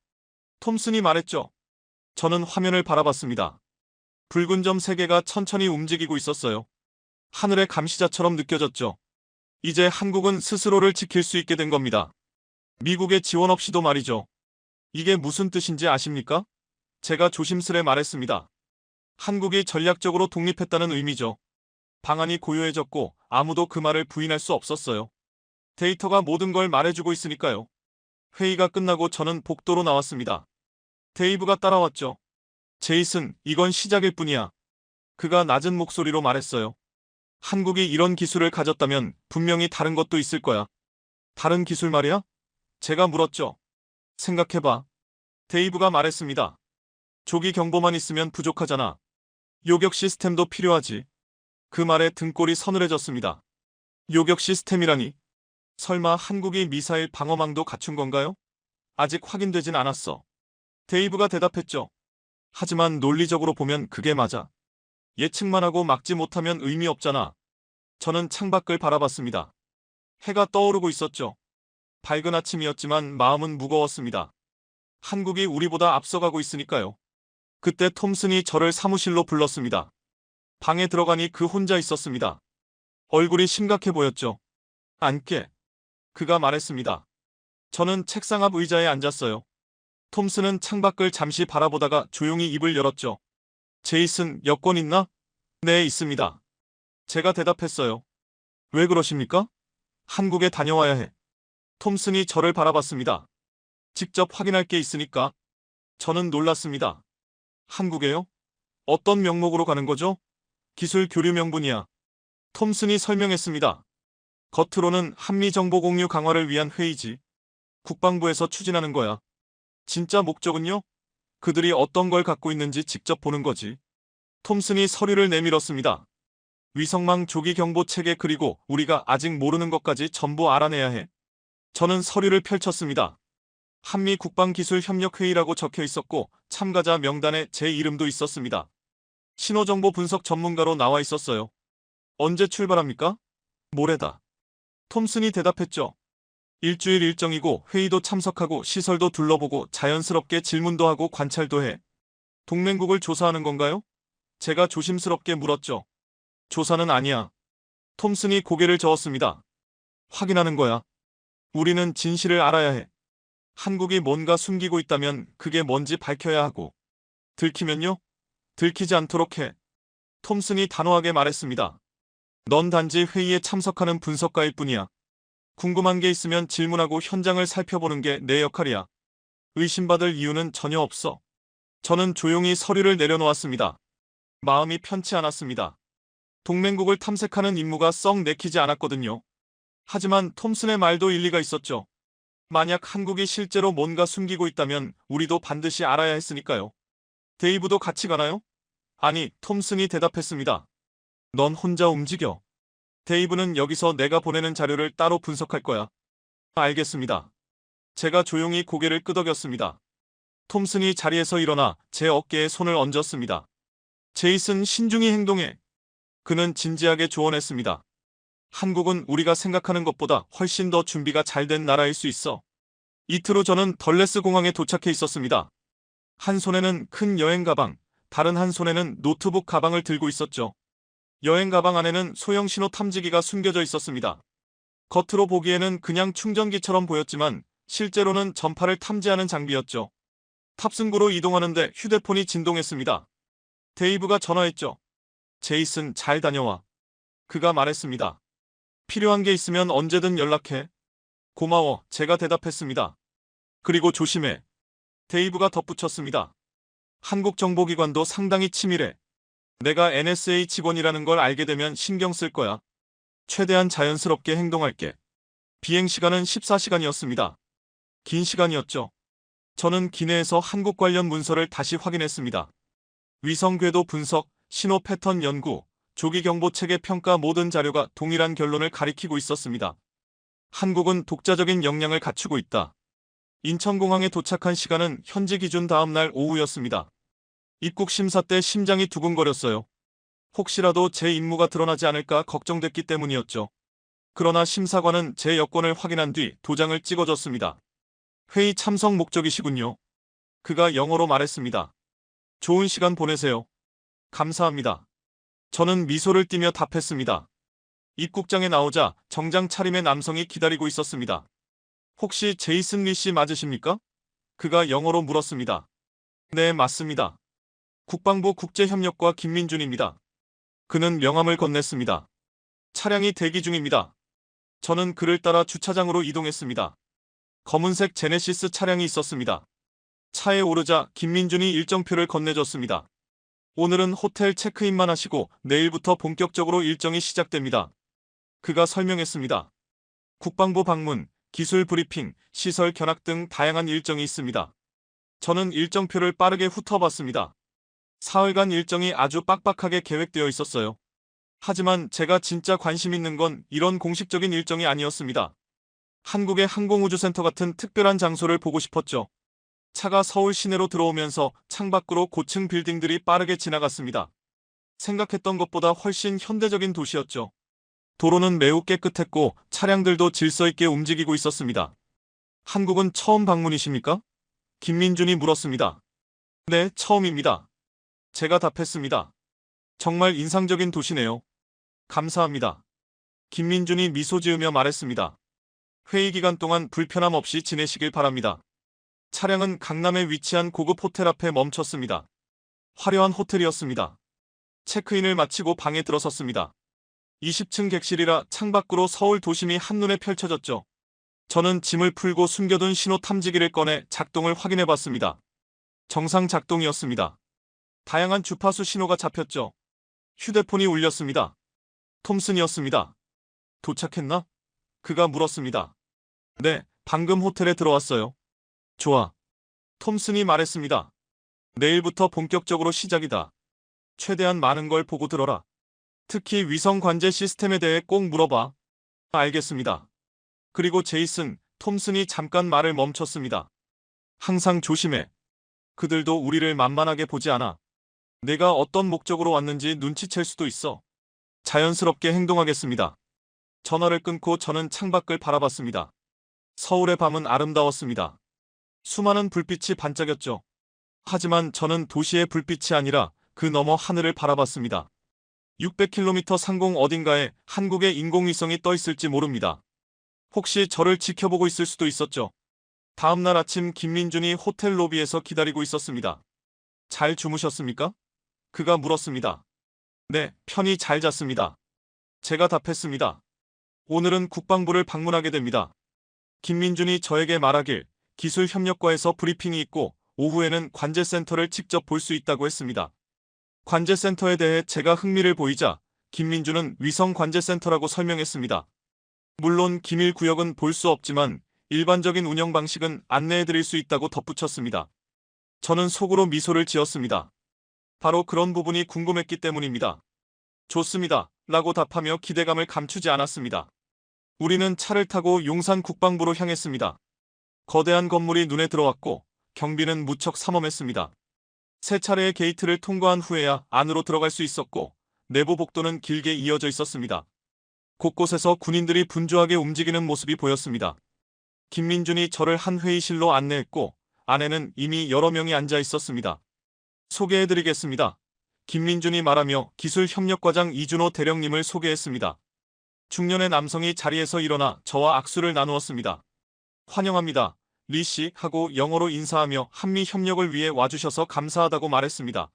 톰슨이 말했죠. 저는 화면을 바라봤습니다. 붉은 점 3개가 천천히 움직이고 있었어요. 하늘의 감시자처럼 느껴졌죠. 이제 한국은 스스로를 지킬 수 있게 된 겁니다. 미국의 지원 없이도 말이죠. 이게 무슨 뜻인지 아십니까? 제가 조심스레 말했습니다. 한국이 전략적으로 독립했다는 의미죠. 방안이 고요해졌고 아무도 그 말을 부인할 수 없었어요. 데이터가 모든 걸 말해주고 있으니까요. 회의가 끝나고 저는 복도로 나왔습니다. 데이브가 따라왔죠. 제이슨, 이건 시작일 뿐이야. 그가 낮은 목소리로 말했어요. 한국이 이런 기술을 가졌다면 분명히 다른 것도 있을 거야. 다른 기술 말이야? 제가 물었죠. 생각해봐. 데이브가 말했습니다. 조기 경보만 있으면 부족하잖아. 요격 시스템도 필요하지. 그 말에 등골이 서늘해졌습니다. 요격 시스템이라니? 설마 한국이 미사일 방어망도 갖춘 건가요? 아직 확인되진 않았어. 데이브가 대답했죠. 하지만 논리적으로 보면 그게 맞아. 예측만 하고 막지 못하면 의미 없잖아. 저는 창밖을 바라봤습니다. 해가 떠오르고 있었죠. 밝은 아침이었지만 마음은 무거웠습니다. 한국이 우리보다 앞서가고 있으니까요. 그때 톰슨이 저를 사무실로 불렀습니다. 방에 들어가니 그 혼자 있었습니다. 얼굴이 심각해 보였죠. 앉게. 그가 말했습니다. 저는 책상 앞 의자에 앉았어요. 톰슨은 창밖을 잠시 바라보다가 조용히 입을 열었죠. 제이슨, 여권 있나? 네, 있습니다. 제가 대답했어요. 왜 그러십니까? 한국에 다녀와야 해. 톰슨이 저를 바라봤습니다. 직접 확인할 게 있으니까. 저는 놀랐습니다. 한국에요? 어떤 명목으로 가는 거죠? 기술 교류 명분이야. 톰슨이 설명했습니다. 겉으로는 한미 정보 공유 강화를 위한 회의지. 국방부에서 추진하는 거야. 진짜 목적은요? 그들이 어떤 걸 갖고 있는지 직접 보는 거지. 톰슨이 서류를 내밀었습니다. 위성망 조기 경보 체계 그리고 우리가 아직 모르는 것까지 전부 알아내야 해. 저는 서류를 펼쳤습니다. 한미 국방기술협력회의라고 적혀 있었고 참가자 명단에 제 이름도 있었습니다. 신호정보 분석 전문가로 나와 있었어요. 언제 출발합니까? 모레다. 톰슨이 대답했죠. 일주일 일정이고 회의도 참석하고 시설도 둘러보고 자연스럽게 질문도 하고 관찰도 해. 동맹국을 조사하는 건가요? 제가 조심스럽게 물었죠. 조사는 아니야. 톰슨이 고개를 저었습니다. 확인하는 거야. 우리는 진실을 알아야 해. 한국이 뭔가 숨기고 있다면 그게 뭔지 밝혀야 하고. 들키면요? 들키지 않도록 해. 톰슨이 단호하게 말했습니다. 넌 단지 회의에 참석하는 분석가일 뿐이야. 궁금한 게 있으면 질문하고 현장을 살펴보는 게 내 역할이야. 의심받을 이유는 전혀 없어. 저는 조용히 서류를 내려놓았습니다. 마음이 편치 않았습니다. 동맹국을 탐색하는 임무가 썩 내키지 않았거든요. 하지만 톰슨의 말도 일리가 있었죠. 만약 한국이 실제로 뭔가 숨기고 있다면 우리도 반드시 알아야 했으니까요. 데이브도 같이 가나요? 아니, 톰슨이 대답했습니다. 넌 혼자 움직여. 데이브는 여기서 내가 보내는 자료를 따로 분석할 거야. 알겠습니다. 제가 조용히 고개를 끄덕였습니다. 톰슨이 자리에서 일어나 제 어깨에 손을 얹었습니다. 제이슨, 신중히 행동해. 그는 진지하게 조언했습니다. 한국은 우리가 생각하는 것보다 훨씬 더 준비가 잘 된 나라일 수 있어. 이틀 후 저는 덜레스 공항에 도착해 있었습니다. 한 손에는 큰 여행 가방, 다른 한 손에는 노트북 가방을 들고 있었죠. 여행 가방 안에는 소형 신호 탐지기가 숨겨져 있었습니다. 겉으로 보기에는 그냥 충전기처럼 보였지만 실제로는 전파를 탐지하는 장비였죠. 탑승구로 이동하는데 휴대폰이 진동했습니다. 데이브가 전화했죠. 제이슨, 잘 다녀와. 그가 말했습니다. 필요한 게 있으면 언제든 연락해. 고마워, 제가 대답했습니다. 그리고 조심해. 데이브가 덧붙였습니다. 한국 정보기관도 상당히 치밀해. 내가 NSA 직원이라는 걸 알게 되면 신경 쓸 거야. 최대한 자연스럽게 행동할게. 비행시간은 14시간이었습니다. 긴 시간이었죠. 저는 기내에서 한국 관련 문서를 다시 확인했습니다. 위성 궤도 분석, 신호 패턴 연구, 조기 경보 체계 평가 모든 자료가 동일한 결론을 가리키고 있었습니다. 한국은 독자적인 역량을 갖추고 있다. 인천공항에 도착한 시간은 현지 기준 다음날 오후였습니다. 입국 심사 때 심장이 두근거렸어요. 혹시라도 제 임무가 드러나지 않을까 걱정됐기 때문이었죠. 그러나 심사관은 제 여권을 확인한 뒤 도장을 찍어줬습니다. 회의 참석 목적이시군요. 그가 영어로 말했습니다. 좋은 시간 보내세요. 감사합니다. 저는 미소를 띠며 답했습니다. 입국장에 나오자 정장 차림의 남성이 기다리고 있었습니다. 혹시 제이슨 리 씨 맞으십니까? 그가 영어로 물었습니다. 네, 맞습니다. 국방부 국제협력과 김민준입니다. 그는 명함을 건넸습니다. 차량이 대기 중입니다. 저는 그를 따라 주차장으로 이동했습니다. 검은색 제네시스 차량이 있었습니다. 차에 오르자 김민준이 일정표를 건네줬습니다. 오늘은 호텔 체크인만 하시고 내일부터 본격적으로 일정이 시작됩니다. 그가 설명했습니다. 국방부 방문, 기술 브리핑, 시설 견학 등 다양한 일정이 있습니다. 저는 일정표를 빠르게 훑어봤습니다. 사흘간 일정이 아주 빡빡하게 계획되어 있었어요. 하지만 제가 진짜 관심 있는 건 이런 공식적인 일정이 아니었습니다. 한국의 항공우주센터 같은 특별한 장소를 보고 싶었죠. 차가 서울 시내로 들어오면서 창밖으로 고층 빌딩들이 빠르게 지나갔습니다. 생각했던 것보다 훨씬 현대적인 도시였죠. 도로는 매우 깨끗했고 차량들도 질서 있게 움직이고 있었습니다. 한국은 처음 방문이십니까? 김민준이 물었습니다. 네, 처음입니다. 제가 답했습니다. 정말 인상적인 도시네요. 감사합니다. 김민준이 미소 지으며 말했습니다. 회의 기간 동안 불편함 없이 지내시길 바랍니다. 차량은 강남에 위치한 고급 호텔 앞에 멈췄습니다. 화려한 호텔이었습니다. 체크인을 마치고 방에 들어섰습니다. 20층 객실이라 창밖으로 서울 도심이 한눈에 펼쳐졌죠. 저는 짐을 풀고 숨겨둔 신호 탐지기를 꺼내 작동을 확인해봤습니다. 정상 작동이었습니다. 다양한 주파수 신호가 잡혔죠. 휴대폰이 울렸습니다. 톰슨이었습니다. 도착했나? 그가 물었습니다. 네, 방금 호텔에 들어왔어요. 좋아. 톰슨이 말했습니다. 내일부터 본격적으로 시작이다. 최대한 많은 걸 보고 들어라. 특히 위성 관제 시스템에 대해 꼭 물어봐. 알겠습니다. 그리고 제이슨, 톰슨이 잠깐 말을 멈췄습니다. 항상 조심해. 그들도 우리를 만만하게 보지 않아. 내가 어떤 목적으로 왔는지 눈치챌 수도 있어. 자연스럽게 행동하겠습니다. 전화를 끊고 저는 창밖을 바라봤습니다. 서울의 밤은 아름다웠습니다. 수많은 불빛이 반짝였죠. 하지만 저는 도시의 불빛이 아니라 그 너머 하늘을 바라봤습니다. 600km 상공 어딘가에 한국의 인공위성이 떠 있을지 모릅니다. 혹시 저를 지켜보고 있을 수도 있었죠. 다음날 아침 김민준이 호텔 로비에서 기다리고 있었습니다. 잘 주무셨습니까? 그가 물었습니다. 네, 편히 잘 잤습니다. 제가 답했습니다. 오늘은 국방부를 방문하게 됩니다. 김민준이 저에게 말하길 기술협력과에서 브리핑이 있고 오후에는 관제센터를 직접 볼 수 있다고 했습니다. 관제센터에 대해 제가 흥미를 보이자 김민준은 위성관제센터라고 설명했습니다. 물론 기밀구역은 볼 수 없지만 일반적인 운영 방식은 안내해드릴 수 있다고 덧붙였습니다. 저는 속으로 미소를 지었습니다. 바로 그런 부분이 궁금했기 때문입니다. 좋습니다. 라고 답하며 기대감을 감추지 않았습니다. 우리는 차를 타고 용산 국방부로 향했습니다. 거대한 건물이 눈에 들어왔고 경비는 무척 삼엄했습니다. 세 차례의 게이트를 통과한 후에야 안으로 들어갈 수 있었고 내부 복도는 길게 이어져 있었습니다. 곳곳에서 군인들이 분주하게 움직이는 모습이 보였습니다. 김민준이 저를 한 회의실로 안내했고 안에는 이미 여러 명이 앉아 있었습니다. 소개해드리겠습니다. 김민준이 말하며 기술협력과장 이준호 대령님을 소개했습니다. 중년의 남성이 자리에서 일어나 저와 악수를 나누었습니다. 환영합니다. 리 씨 하고 영어로 인사하며 한미 협력을 위해 와주셔서 감사하다고 말했습니다.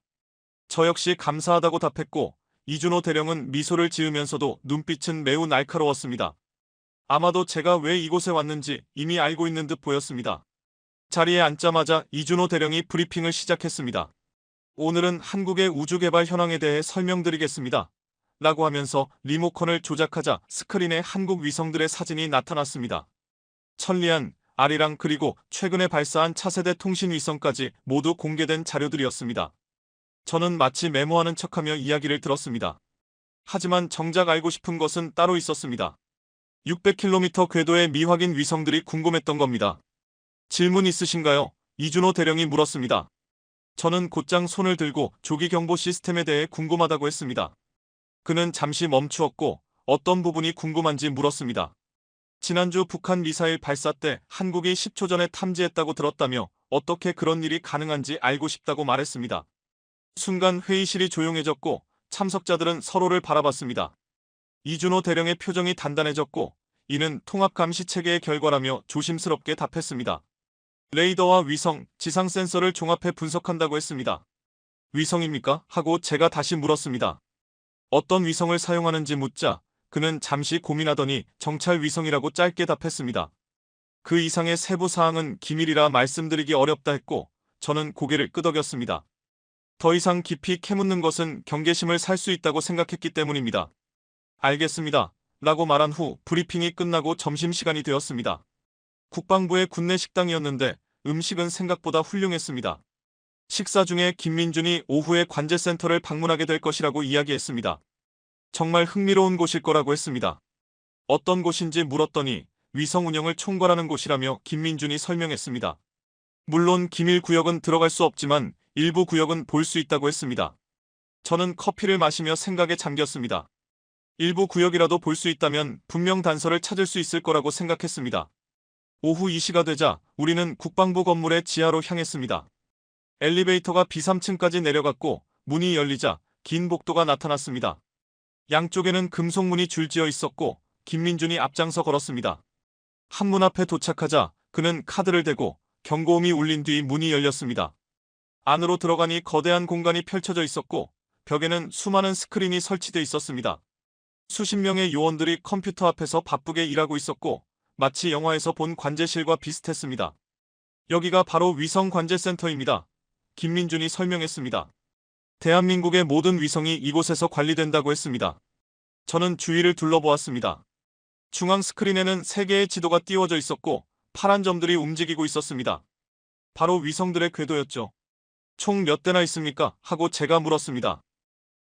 저 역시 감사하다고 답했고 이준호 대령은 미소를 지으면서도 눈빛은 매우 날카로웠습니다. 아마도 제가 왜 이곳에 왔는지 이미 알고 있는 듯 보였습니다. 자리에 앉자마자 이준호 대령이 브리핑을 시작했습니다. 오늘은 한국의 우주개발 현황에 대해 설명드리겠습니다. 라고 하면서 리모컨을 조작하자 스크린에 한국 위성들의 사진이 나타났습니다. 천리안, 아리랑 그리고 최근에 발사한 차세대 통신위성까지 모두 공개된 자료들이었습니다. 저는 마치 메모하는 척하며 이야기를 들었습니다. 하지만 정작 알고 싶은 것은 따로 있었습니다. 600km 궤도의 미확인 위성들이 궁금했던 겁니다. 질문 있으신가요? 이준호 대령이 물었습니다. 저는 곧장 손을 들고 조기경보 시스템에 대해 궁금하다고 했습니다. 그는 잠시 멈추었고 어떤 부분이 궁금한지 물었습니다. 지난주 북한 미사일 발사 때 한국이 10초 전에 탐지했다고 들었다며 어떻게 그런 일이 가능한지 알고 싶다고 말했습니다. 순간 회의실이 조용해졌고 참석자들은 서로를 바라봤습니다. 이준호 대령의 표정이 단단해졌고 이는 통합감시체계의 결과라며 조심스럽게 답했습니다. 레이더와 위성, 지상 센서를 종합해 분석한다고 했습니다. 위성입니까? 하고 제가 다시 물었습니다. 어떤 위성을 사용하는지 묻자 그는 잠시 고민하더니 정찰 위성이라고 짧게 답했습니다. 그 이상의 세부 사항은 기밀이라 말씀드리기 어렵다 했고 저는 고개를 끄덕였습니다. 더 이상 깊이 캐묻는 것은 경계심을 살 수 있다고 생각했기 때문입니다. 알겠습니다. 라고 말한 후 브리핑이 끝나고 점심시간이 되었습니다. 국방부의 군내 식당이었는데 음식은 생각보다 훌륭했습니다. 식사 중에 김민준이 오후에 관제센터를 방문하게 될 것이라고 이야기했습니다. 정말 흥미로운 곳일 거라고 했습니다. 어떤 곳인지 물었더니 위성 운영을 총괄하는 곳이라며 김민준이 설명했습니다. 물론 기밀 구역은 들어갈 수 없지만 일부 구역은 볼 수 있다고 했습니다. 저는 커피를 마시며 생각에 잠겼습니다. 일부 구역이라도 볼 수 있다면 분명 단서를 찾을 수 있을 거라고 생각했습니다. 오후 2시가 되자 우리는 국방부 건물의 지하로 향했습니다. 엘리베이터가 B3층까지 내려갔고 문이 열리자 긴 복도가 나타났습니다. 양쪽에는 금속문이 줄지어 있었고 김민준이 앞장서 걸었습니다. 한문 앞에 도착하자 그는 카드를 대고 경고음이 울린 뒤 문이 열렸습니다. 안으로 들어가니 거대한 공간이 펼쳐져 있었고 벽에는 수많은 스크린이 설치돼 있었습니다. 수십 명의 요원들이 컴퓨터 앞에서 바쁘게 일하고 있었고 마치 영화에서 본 관제실과 비슷했습니다. 여기가 바로 위성관제센터입니다. 김민준이 설명했습니다. 대한민국의 모든 위성이 이곳에서 관리된다고 했습니다. 저는 주위를 둘러보았습니다. 중앙 스크린에는 3개의 지도가 띄워져 있었고 파란 점들이 움직이고 있었습니다. 바로 위성들의 궤도였죠. 총 몇 대나 있습니까? 하고 제가 물었습니다.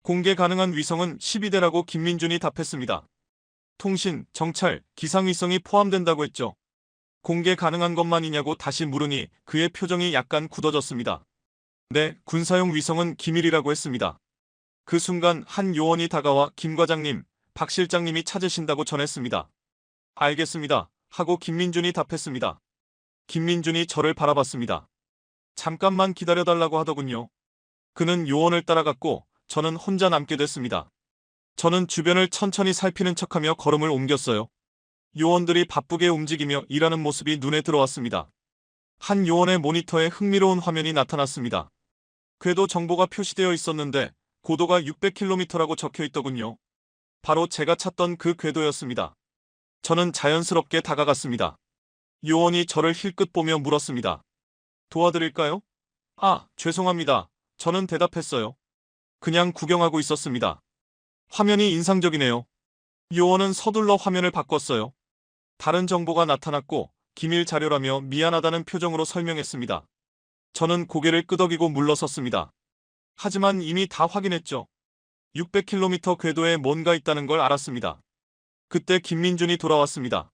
공개 가능한 위성은 12대라고 김민준이 답했습니다. 통신, 정찰, 기상위성이 포함된다고 했죠. 공개 가능한 것만이냐고 다시 물으니 그의 표정이 약간 굳어졌습니다. 네, 군사용 위성은 기밀이라고 했습니다. 그 순간 한 요원이 다가와 김 과장님, 박 실장님이 찾으신다고 전했습니다. 알겠습니다. 하고 김민준이 답했습니다. 김민준이 저를 바라봤습니다. 잠깐만 기다려달라고 하더군요. 그는 요원을 따라갔고 저는 혼자 남게 됐습니다. 저는 주변을 천천히 살피는 척하며 걸음을 옮겼어요. 요원들이 바쁘게 움직이며 일하는 모습이 눈에 들어왔습니다. 한 요원의 모니터에 흥미로운 화면이 나타났습니다. 궤도 정보가 표시되어 있었는데 고도가 600km라고 적혀 있더군요. 바로 제가 찾던 그 궤도였습니다. 저는 자연스럽게 다가갔습니다. 요원이 저를 힐끗 보며 물었습니다. 도와드릴까요? 아, 죄송합니다. 저는 대답했어요. 그냥 구경하고 있었습니다. 화면이 인상적이네요. 요원은 서둘러 화면을 바꿨어요. 다른 정보가 나타났고 기밀 자료라며 미안하다는 표정으로 설명했습니다. 저는 고개를 끄덕이고 물러섰습니다. 하지만 이미 다 확인했죠. 600km 궤도에 뭔가 있다는 걸 알았습니다. 그때 김민준이 돌아왔습니다.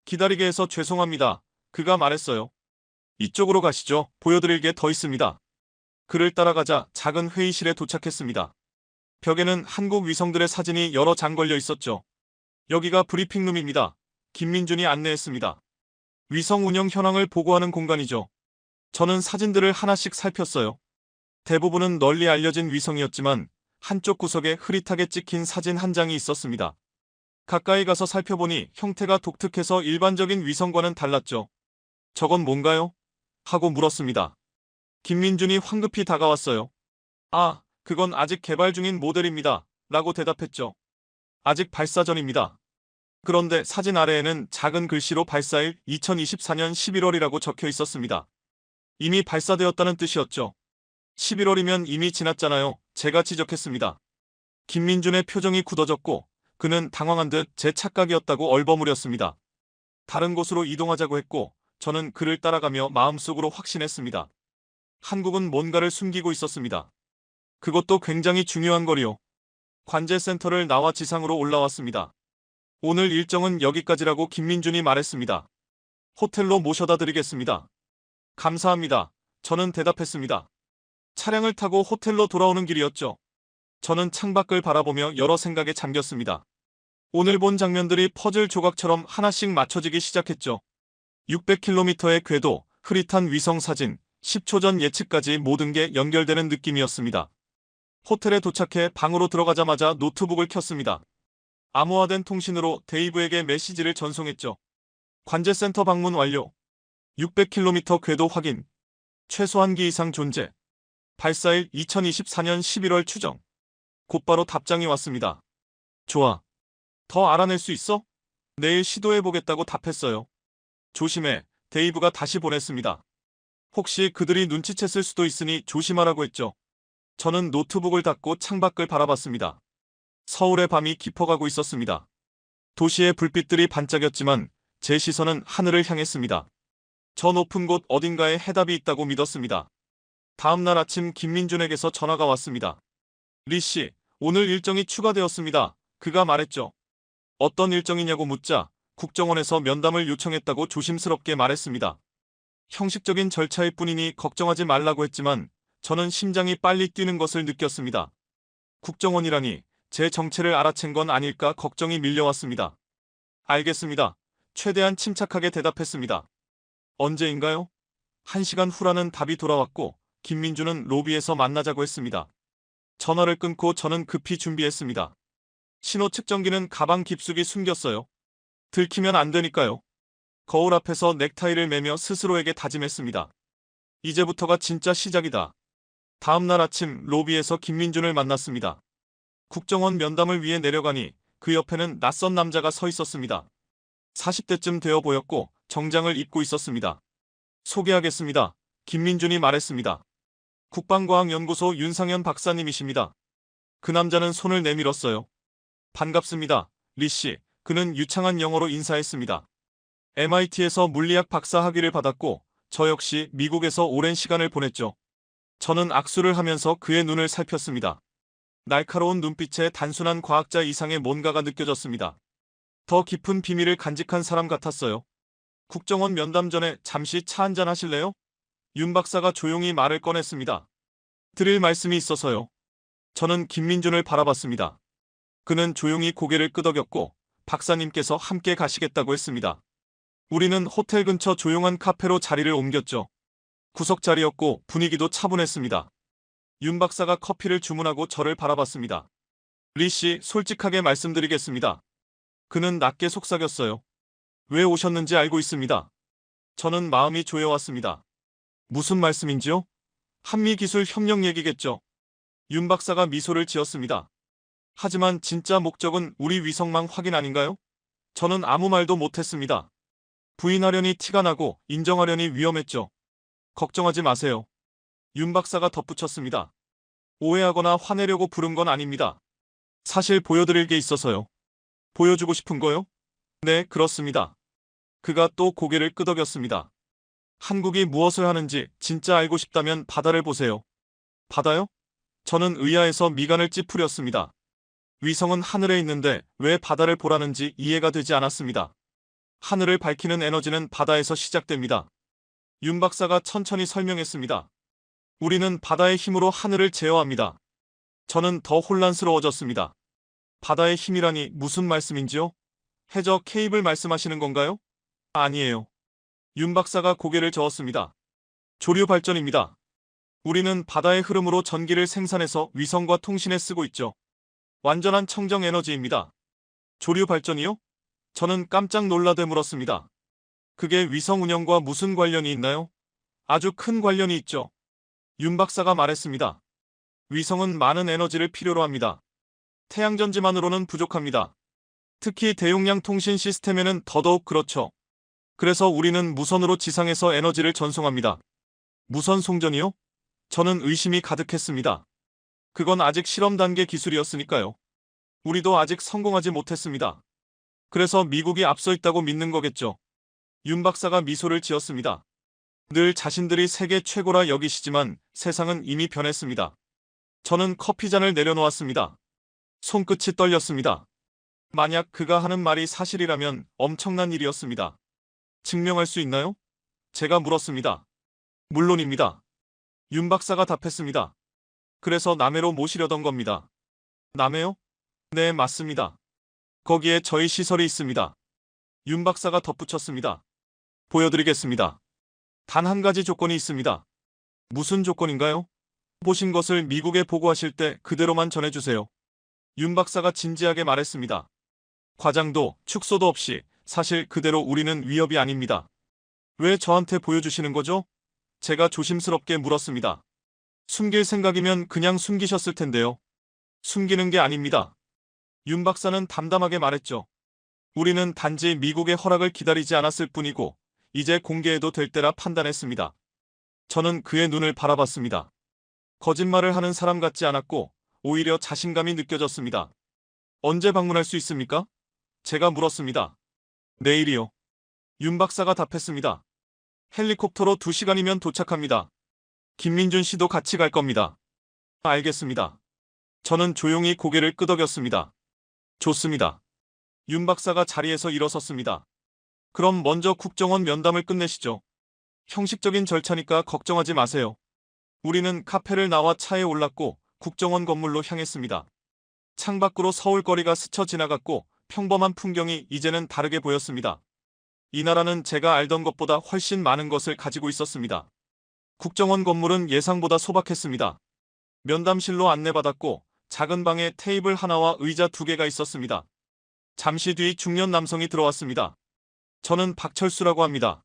기다리게 해서 죄송합니다. 그가 말했어요. 이쪽으로 가시죠. 보여드릴 게 더 있습니다. 그를 따라가자 작은 회의실에 도착했습니다. 벽에는 한국 위성들의 사진이 여러 장 걸려 있었죠. 여기가 브리핑룸입니다. 김민준이 안내했습니다. 위성 운영 현황을 보고하는 공간이죠. 저는 사진들을 하나씩 살폈어요. 대부분은 널리 알려진 위성이었지만 한쪽 구석에 흐릿하게 찍힌 사진 한 장이 있었습니다. 가까이 가서 살펴보니 형태가 독특해서 일반적인 위성과는 달랐죠. 저건 뭔가요? 하고 물었습니다. 김민준이 황급히 다가왔어요. 아, 그건 아직 개발 중인 모델입니다. 라고 대답했죠. 아직 발사 전입니다. 그런데 사진 아래에는 작은 글씨로 발사일 2024년 11월이라고 적혀 있었습니다. 이미 발사되었다는 뜻이었죠. 11월이면 이미 지났잖아요. 제가 지적했습니다. 김민준의 표정이 굳어졌고 그는 당황한 듯 제 착각이었다고 얼버무렸습니다. 다른 곳으로 이동하자고 했고 저는 그를 따라가며 마음속으로 확신했습니다. 한국은 뭔가를 숨기고 있었습니다. 그것도 굉장히 중요한 거리요. 관제센터를 나와 지상으로 올라왔습니다. 오늘 일정은 여기까지라고 김민준이 말했습니다. 호텔로 모셔다 드리겠습니다. 감사합니다. 저는 대답했습니다. 차량을 타고 호텔로 돌아오는 길이었죠. 저는 창밖을 바라보며 여러 생각에 잠겼습니다. 오늘 본 장면들이 퍼즐 조각처럼 하나씩 맞춰지기 시작했죠. 600km의 궤도, 흐릿한 위성 사진, 10초 전 예측까지 모든 게 연결되는 느낌이었습니다. 호텔에 도착해 방으로 들어가자마자 노트북을 켰습니다. 암호화된 통신으로 데이브에게 메시지를 전송했죠. 관제센터 방문 완료. 600km 궤도 확인. 최소한기 이상 존재. 발사일 2024년 11월 추정. 곧바로 답장이 왔습니다. 좋아. 더 알아낼 수 있어? 내일 시도해보겠다고 답했어요. 조심해. 데이브가 다시 보냈습니다. 혹시 그들이 눈치챘을 수도 있으니 조심하라고 했죠. 저는 노트북을 닫고 창밖을 바라봤습니다. 서울의 밤이 깊어가고 있었습니다. 도시의 불빛들이 반짝였지만 제 시선은 하늘을 향했습니다. 저 높은 곳 어딘가에 해답이 있다고 믿었습니다. 다음 날 아침 김민준에게서 전화가 왔습니다. 리 씨, 오늘 일정이 추가되었습니다. 그가 말했죠. 어떤 일정이냐고 묻자 국정원에서 면담을 요청했다고 조심스럽게 말했습니다. 형식적인 절차일 뿐이니 걱정하지 말라고 했지만 저는 심장이 빨리 뛰는 것을 느꼈습니다. 국정원이라니 제 정체를 알아챈 건 아닐까 걱정이 밀려왔습니다. 알겠습니다. 최대한 침착하게 대답했습니다. 언제인가요? 1시간 후라는 답이 돌아왔고 김민준은 로비에서 만나자고 했습니다. 전화를 끊고 저는 급히 준비했습니다. 신호 측정기는 가방 깊숙이 숨겼어요. 들키면 안 되니까요. 거울 앞에서 넥타이를 매며 스스로에게 다짐했습니다. 이제부터가 진짜 시작이다. 다음 날 아침 로비에서 김민준을 만났습니다. 국정원 면담을 위해 내려가니 그 옆에는 낯선 남자가 서 있었습니다. 40대쯤 되어 보였고 정장을 입고 있었습니다. 소개하겠습니다. 김민준이 말했습니다. 국방과학연구소 윤상현 박사님이십니다. 그 남자는 손을 내밀었어요. 반갑습니다. 리 씨. 그는 유창한 영어로 인사했습니다. MIT에서 물리학 박사 학위를 받았고 저 역시 미국에서 오랜 시간을 보냈죠. 저는 악수를 하면서 그의 눈을 살폈습니다. 날카로운 눈빛에 단순한 과학자 이상의 뭔가가 느껴졌습니다. 더 깊은 비밀을 간직한 사람 같았어요. 국정원 면담 전에 잠시 차 한잔 하실래요? 윤 박사가 조용히 말을 꺼냈습니다. 드릴 말씀이 있어서요. 저는 김민준을 바라봤습니다. 그는 조용히 고개를 끄덕였고 박사님께서 함께 가시겠다고 했습니다. 우리는 호텔 근처 조용한 카페로 자리를 옮겼죠. 구석 자리였고 분위기도 차분했습니다. 윤 박사가 커피를 주문하고 저를 바라봤습니다. 리 씨, 솔직하게 말씀드리겠습니다. 그는 낮게 속삭였어요. 왜 오셨는지 알고 있습니다. 저는 마음이 조여왔습니다. 무슨 말씀인지요? 한미기술 협력 얘기겠죠. 윤 박사가 미소를 지었습니다. 하지만 진짜 목적은 우리 위성망 확인 아닌가요? 저는 아무 말도 못했습니다. 부인하려니 티가 나고 인정하려니 위험했죠. 걱정하지 마세요. 윤 박사가 덧붙였습니다. 오해하거나 화내려고 부른 건 아닙니다. 사실 보여드릴 게 있어서요. 보여주고 싶은 거요? 네, 그렇습니다. 그가 또 고개를 끄덕였습니다. 한국이 무엇을 하는지 진짜 알고 싶다면 바다를 보세요. 바다요? 저는 의아해서 미간을 찌푸렸습니다. 위성은 하늘에 있는데 왜 바다를 보라는지 이해가 되지 않았습니다. 하늘을 밝히는 에너지는 바다에서 시작됩니다. 윤 박사가 천천히 설명했습니다. 우리는 바다의 힘으로 하늘을 제어합니다. 저는 더 혼란스러워졌습니다. 바다의 힘이라니 무슨 말씀인지요? 해저 케이블 말씀하시는 건가요? 아니에요. 윤 박사가 고개를 저었습니다. 조류 발전입니다. 우리는 바다의 흐름으로 전기를 생산해서 위성과 통신에 쓰고 있죠. 완전한 청정 에너지입니다. 조류 발전이요? 저는 깜짝 놀라되 물었습니다. 그게 위성 운영과 무슨 관련이 있나요? 아주 큰 관련이 있죠. 윤 박사가 말했습니다. 위성은 많은 에너지를 필요로 합니다. 태양전지만으로는 부족합니다. 특히 대용량 통신 시스템에는 더더욱 그렇죠. 그래서 우리는 무선으로 지상에서 에너지를 전송합니다. 무선 송전이요? 저는 의심이 가득했습니다. 그건 아직 실험 단계 기술이었으니까요. 우리도 아직 성공하지 못했습니다. 그래서 미국이 앞서 있다고 믿는 거겠죠. 윤 박사가 미소를 지었습니다. 늘 자신들이 세계 최고라 여기시지만 세상은 이미 변했습니다. 저는 커피잔을 내려놓았습니다. 손끝이 떨렸습니다. 만약 그가 하는 말이 사실이라면 엄청난 일이었습니다. 증명할 수 있나요? 제가 물었습니다. 물론입니다. 윤 박사가 답했습니다. 그래서 남해로 모시려던 겁니다. 남해요? 네, 맞습니다. 거기에 저희 시설이 있습니다. 윤 박사가 덧붙였습니다. 보여드리겠습니다. 단 한 가지 조건이 있습니다. 무슨 조건인가요? 보신 것을 미국에 보고하실 때 그대로만 전해주세요. 윤 박사가 진지하게 말했습니다. 과장도 축소도 없이 사실 그대로 우리는 위협이 아닙니다. 왜 저한테 보여주시는 거죠? 제가 조심스럽게 물었습니다. 숨길 생각이면 그냥 숨기셨을 텐데요. 숨기는 게 아닙니다. 윤 박사는 담담하게 말했죠. 우리는 단지 미국의 허락을 기다리지 않았을 뿐이고 이제 공개해도 될 때라 판단했습니다. 저는 그의 눈을 바라봤습니다. 거짓말을 하는 사람 같지 않았고 오히려 자신감이 느껴졌습니다. 언제 방문할 수 있습니까? 제가 물었습니다. 내일이요. 윤 박사가 답했습니다. 헬리콥터로 2시간이면 도착합니다. 김민준 씨도 같이 갈 겁니다. 알겠습니다. 저는 조용히 고개를 끄덕였습니다. 좋습니다. 윤 박사가 자리에서 일어섰습니다. 그럼 먼저 국정원 면담을 끝내시죠. 형식적인 절차니까 걱정하지 마세요. 우리는 카페를 나와 차에 올랐고 국정원 건물로 향했습니다. 창밖으로 서울거리가 스쳐 지나갔고 평범한 풍경이 이제는 다르게 보였습니다. 이 나라는 제가 알던 것보다 훨씬 많은 것을 가지고 있었습니다. 국정원 건물은 예상보다 소박했습니다. 면담실로 안내받았고 작은 방에 테이블 하나와 의자 2개가 있었습니다. 잠시 뒤 중년 남성이 들어왔습니다. 저는 박철수라고 합니다.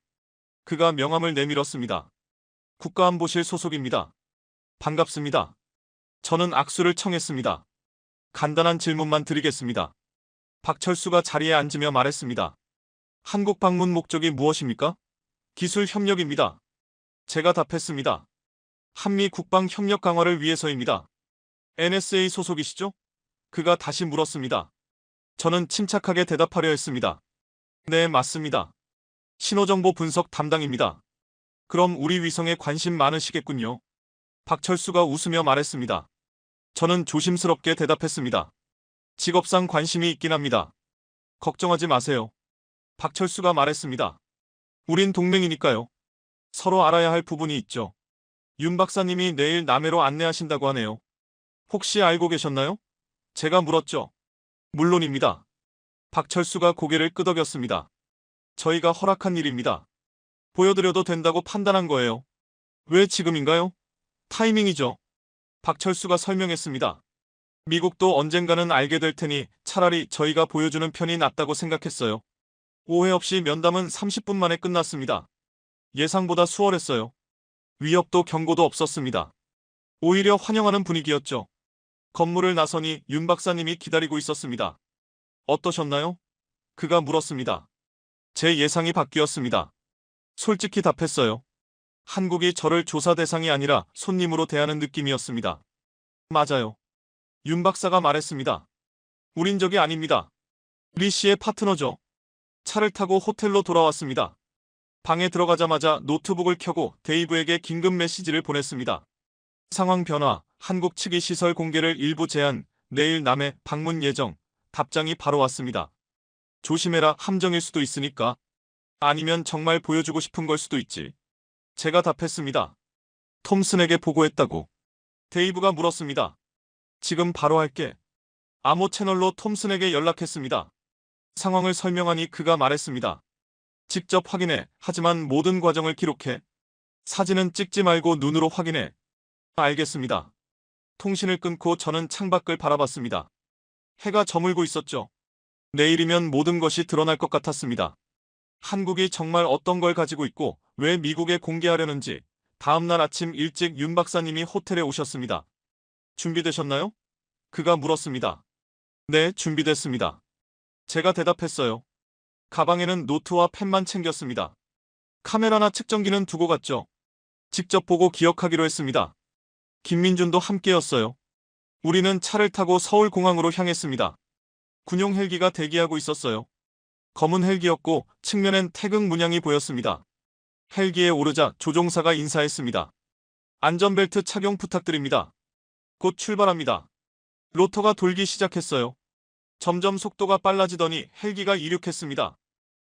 그가 명함을 내밀었습니다. 국가안보실 소속입니다. 반갑습니다. 저는 악수를 청했습니다. 간단한 질문만 드리겠습니다. 박철수가 자리에 앉으며 말했습니다. 한국 방문 목적이 무엇입니까? 기술 협력입니다. 제가 답했습니다. 한미 국방 협력 강화를 위해서입니다. NSA 소속이시죠? 그가 다시 물었습니다. 저는 침착하게 대답하려 했습니다. 네, 맞습니다. 신호정보 분석 담당입니다. 그럼 우리 위성에 관심 많으시겠군요. 박철수가 웃으며 말했습니다. 저는 조심스럽게 대답했습니다. 직업상 관심이 있긴 합니다. 걱정하지 마세요. 박철수가 말했습니다. 우린 동맹이니까요. 서로 알아야 할 부분이 있죠. 윤 박사님이 내일 남해로 안내하신다고 하네요. 혹시 알고 계셨나요? 제가 물었죠. 물론입니다. 박철수가 고개를 끄덕였습니다. 저희가 허락한 일입니다. 보여드려도 된다고 판단한 거예요. 왜 지금인가요? 타이밍이죠. 박철수가 설명했습니다. 미국도 언젠가는 알게 될 테니 차라리 저희가 보여주는 편이 낫다고 생각했어요. 오해 없이 면담은 30분 만에 끝났습니다. 예상보다 수월했어요. 위협도 경고도 없었습니다. 오히려 환영하는 분위기였죠. 건물을 나서니 윤 박사님이 기다리고 있었습니다. 어떠셨나요? 그가 물었습니다. 제 예상이 바뀌었습니다. 솔직히 답했어요. 한국이 저를 조사 대상이 아니라 손님으로 대하는 느낌이었습니다. 맞아요. 윤 박사가 말했습니다. 우린 적이 아닙니다. 리 씨의 파트너죠. 차를 타고 호텔로 돌아왔습니다. 방에 들어가자마자 노트북을 켜고 데이브에게 긴급 메시지를 보냈습니다. 상황 변화, 한국 측이 시설 공개를 일부 제한, 내일 남해 방문 예정. 답장이 바로 왔습니다. 조심해라, 함정일 수도 있으니까. 아니면 정말 보여주고 싶은 걸 수도 있지. 제가 답했습니다. 톰슨에게 보고했다고. 데이브가 물었습니다. 지금 바로 할게. 암호 채널로 톰슨에게 연락했습니다. 상황을 설명하니 그가 말했습니다. 직접 확인해. 하지만 모든 과정을 기록해. 사진은 찍지 말고 눈으로 확인해. 알겠습니다. 통신을 끊고 저는 창밖을 바라봤습니다. 해가 저물고 있었죠. 내일이면 모든 것이 드러날 것 같았습니다. 한국이 정말 어떤 걸 가지고 있고 왜 미국에 공개하려는지. 다음날 아침 일찍 윤 박사님이 호텔에 오셨습니다. 준비되셨나요? 그가 물었습니다. 네, 준비됐습니다. 제가 대답했어요. 가방에는 노트와 펜만 챙겼습니다. 카메라나 측정기는 두고 갔죠. 직접 보고 기억하기로 했습니다. 김민준도 함께였어요. 우리는 차를 타고 서울공항으로 향했습니다. 군용 헬기가 대기하고 있었어요. 검은 헬기였고 측면엔 태극 문양이 보였습니다. 헬기에 오르자 조종사가 인사했습니다. 안전벨트 착용 부탁드립니다. 곧 출발합니다. 로터가 돌기 시작했어요. 점점 속도가 빨라지더니 헬기가 이륙했습니다.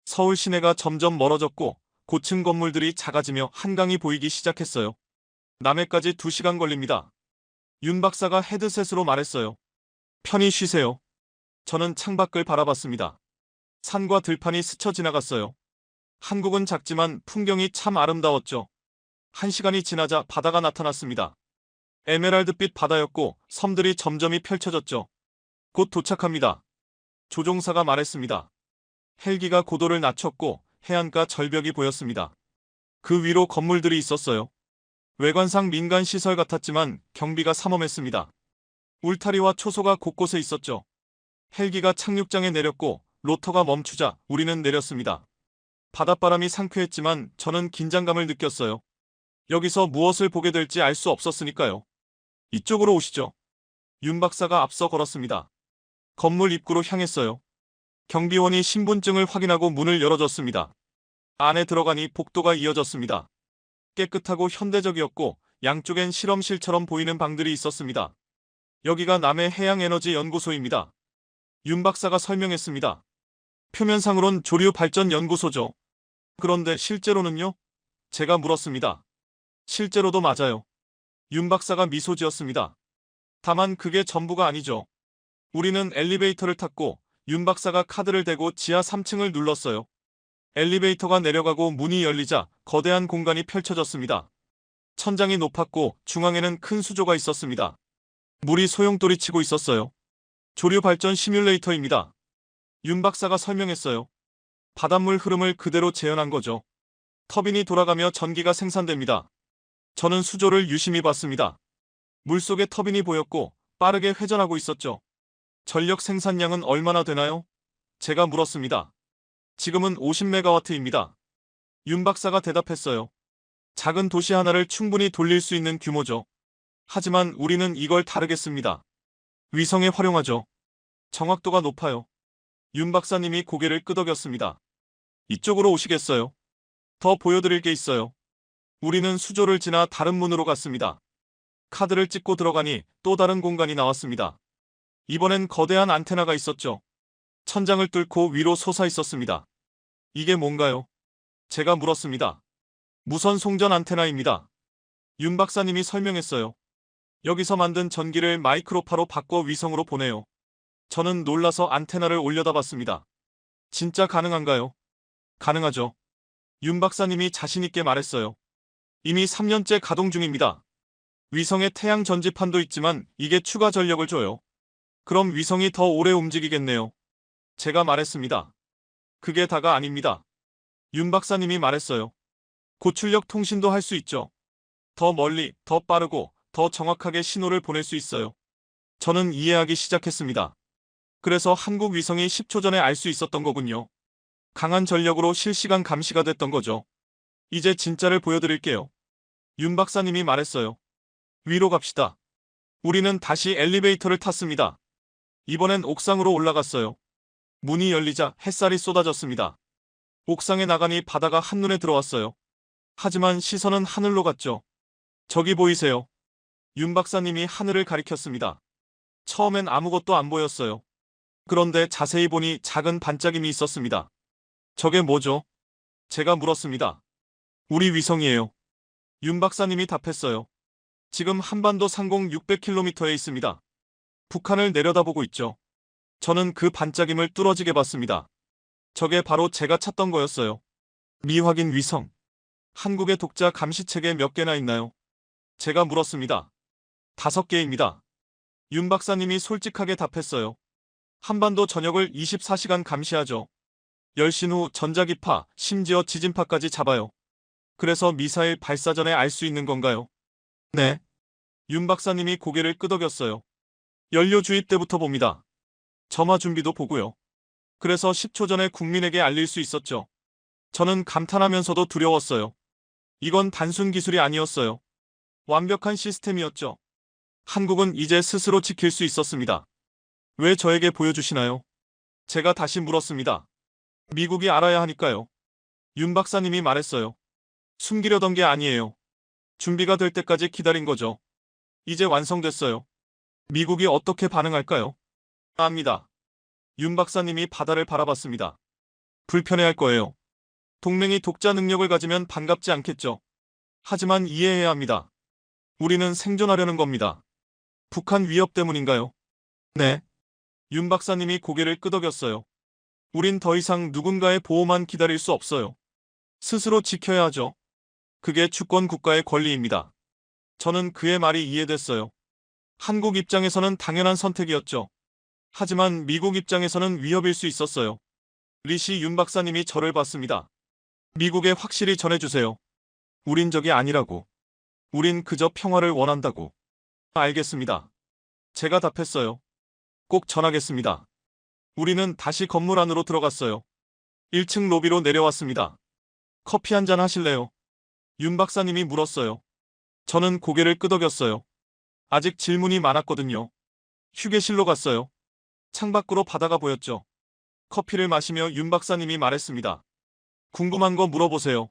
서울 시내가 점점 멀어졌고 고층 건물들이 작아지며 한강이 보이기 시작했어요. 남해까지 2시간 걸립니다. 윤 박사가 헤드셋으로 말했어요. 편히 쉬세요. 저는 창밖을 바라봤습니다. 산과 들판이 스쳐 지나갔어요. 한국은 작지만 풍경이 참 아름다웠죠. 1시간이 지나자 바다가 나타났습니다. 에메랄드빛 바다였고 섬들이 점점이 펼쳐졌죠. 곧 도착합니다. 조종사가 말했습니다. 헬기가 고도를 낮췄고 해안가 절벽이 보였습니다. 그 위로 건물들이 있었어요. 외관상 민간 시설 같았지만 경비가 삼엄했습니다. 울타리와 초소가 곳곳에 있었죠. 헬기가 착륙장에 내렸고 로터가 멈추자 우리는 내렸습니다. 바닷바람이 상쾌했지만 저는 긴장감을 느꼈어요. 여기서 무엇을 보게 될지 알 수 없었으니까요. 이쪽으로 오시죠. 윤 박사가 앞서 걸었습니다. 건물 입구로 향했어요. 경비원이 신분증을 확인하고 문을 열어줬습니다. 안에 들어가니 복도가 이어졌습니다. 깨끗하고 현대적이었고 양쪽엔 실험실처럼 보이는 방들이 있었습니다. 여기가 남해 해양에너지연구소입니다. 윤 박사가 설명했습니다. 표면상으론 조류발전연구소죠. 그런데 실제로는요? 제가 물었습니다. 실제로도 맞아요. 윤 박사가 미소 지었습니다. 다만 그게 전부가 아니죠. 우리는 엘리베이터를 탔고 윤 박사가 카드를 대고 지하 3층을 눌렀어요. 엘리베이터가 내려가고 문이 열리자 거대한 공간이 펼쳐졌습니다. 천장이 높았고 중앙에는 큰 수조가 있었습니다. 물이 소용돌이 치고 있었어요. 조류 발전 시뮬레이터입니다. 윤 박사가 설명했어요. 바닷물 흐름을 그대로 재현한 거죠. 터빈이 돌아가며 전기가 생산됩니다. 저는 수조를 유심히 봤습니다. 물속에 터빈이 보였고 빠르게 회전하고 있었죠. 전력 생산량은 얼마나 되나요? 제가 물었습니다. 지금은 50메가와트입니다. 윤 박사가 대답했어요. 작은 도시 하나를 충분히 돌릴 수 있는 규모죠. 하지만 우리는 이걸 다르겠습니다. 위성에 활용하죠. 정확도가 높아요. 윤 박사님이 고개를 끄덕였습니다. 이쪽으로 오시겠어요? 더 보여드릴 게 있어요. 우리는 수조를 지나 다른 문으로 갔습니다. 카드를 찍고 들어가니 또 다른 공간이 나왔습니다. 이번엔 거대한 안테나가 있었죠. 천장을 뚫고 위로 솟아 있었습니다. 이게 뭔가요? 제가 물었습니다. 무선 송전 안테나입니다. 윤 박사님이 설명했어요. 여기서 만든 전기를 마이크로파로 바꿔 위성으로 보내요. 저는 놀라서 안테나를 올려다봤습니다. 진짜 가능한가요? 가능하죠. 윤 박사님이 자신있게 말했어요. 이미 3년째 가동 중입니다. 위성에 태양 전지판도 있지만 이게 추가 전력을 줘요. 그럼 위성이 더 오래 움직이겠네요. 제가 말했습니다. 그게 다가 아닙니다. 윤 박사님이 말했어요. 고출력 통신도 할 수 있죠. 더 멀리, 더 빠르고, 더 정확하게 신호를 보낼 수 있어요. 저는 이해하기 시작했습니다. 그래서 한국 위성이 10초 전에 알 수 있었던 거군요. 강한 전력으로 실시간 감시가 됐던 거죠. 이제 진짜를 보여드릴게요. 윤 박사님이 말했어요. 위로 갑시다. 우리는 다시 엘리베이터를 탔습니다. 이번엔 옥상으로 올라갔어요. 문이 열리자 햇살이 쏟아졌습니다. 옥상에 나가니 바다가 한눈에 들어왔어요. 하지만 시선은 하늘로 갔죠. 저기 보이세요? 윤 박사님이 하늘을 가리켰습니다. 처음엔 아무것도 안 보였어요. 그런데 자세히 보니 작은 반짝임이 있었습니다. 저게 뭐죠? 제가 물었습니다. 우리 위성이에요. 윤 박사님이 답했어요. 지금 한반도 상공 600km에 있습니다. 북한을 내려다보고 있죠. 저는 그 반짝임을 뚫어지게 봤습니다. 저게 바로 제가 찾던 거였어요. 미확인 위성. 한국의 독자 감시체계 몇 개나 있나요? 제가 물었습니다. 5개입니다. 윤 박사님이 솔직하게 답했어요. 한반도 전역을 24시간 감시하죠. 열신 후 전자기파, 심지어 지진파까지 잡아요. 그래서 미사일 발사 전에 알 수 있는 건가요? 네. 윤 박사님이 고개를 끄덕였어요. 연료 주입 때부터 봅니다. 점화 준비도 보고요. 그래서 10초 전에 국민에게 알릴 수 있었죠. 저는 감탄하면서도 두려웠어요. 이건 단순 기술이 아니었어요. 완벽한 시스템이었죠. 한국은 이제 스스로 지킬 수 있었습니다. 왜 저에게 보여주시나요? 제가 다시 물었습니다. 미국이 알아야 하니까요. 윤 박사님이 말했어요. 숨기려던 게 아니에요. 준비가 될 때까지 기다린 거죠. 이제 완성됐어요. 미국이 어떻게 반응할까요? 압니다. 윤 박사님이 바다를 바라봤습니다. 불편해할 거예요. 동맹이 독자 능력을 가지면 반갑지 않겠죠. 하지만 이해해야 합니다. 우리는 생존하려는 겁니다. 북한 위협 때문인가요? 네. 윤 박사님이 고개를 끄덕였어요. 우린 더 이상 누군가의 보호만 기다릴 수 없어요. 스스로 지켜야 하죠. 그게 주권 국가의 권리입니다. 저는 그의 말이 이해됐어요. 한국 입장에서는 당연한 선택이었죠. 하지만 미국 입장에서는 위협일 수 있었어요. 리시 윤 박사님이 저를 봤습니다. 미국에 확실히 전해주세요. 우린 적이 아니라고. 우린 그저 평화를 원한다고. 알겠습니다. 제가 답했어요. 꼭 전하겠습니다. 우리는 다시 건물 안으로 들어갔어요. 1층 로비로 내려왔습니다. 커피 한잔 하실래요? 윤 박사님이 물었어요. 저는 고개를 끄덕였어요. 아직 질문이 많았거든요. 휴게실로 갔어요. 창밖으로 바다가 보였죠. 커피를 마시며 윤 박사님이 말했습니다. 궁금한 거 물어보세요.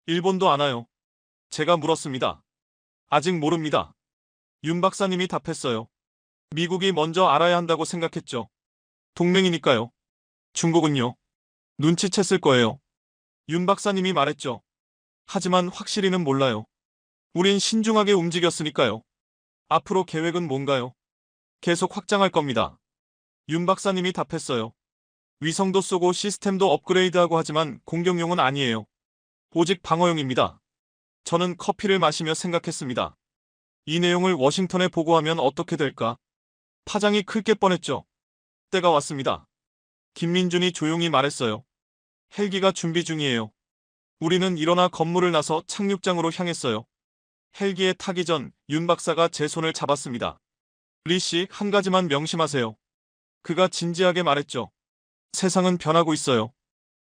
일본도 아나요? 제가 물었습니다. 아직 모릅니다. 윤 박사님이 답했어요. 미국이 먼저 알아야 한다고 생각했죠. 동맹이니까요. 중국은요? 눈치챘을 거예요. 윤 박사님이 말했죠. 하지만 확실히는 몰라요. 우린 신중하게 움직였으니까요. 앞으로 계획은 뭔가요? 계속 확장할 겁니다. 윤 박사님이 답했어요. 위성도 쏘고 시스템도 업그레이드하고 하지만 공격용은 아니에요. 오직 방어용입니다. 저는 커피를 마시며 생각했습니다. 이 내용을 워싱턴에 보고하면 어떻게 될까? 파장이 클 게 뻔했죠. 때가 왔습니다. 김민준이 조용히 말했어요. 헬기가 준비 중이에요. 우리는 일어나 건물을 나서 착륙장으로 향했어요. 헬기에 타기 전 윤 박사가 제 손을 잡았습니다. 리 씨, 한 가지만 명심하세요. 그가 진지하게 말했죠. 세상은 변하고 있어요.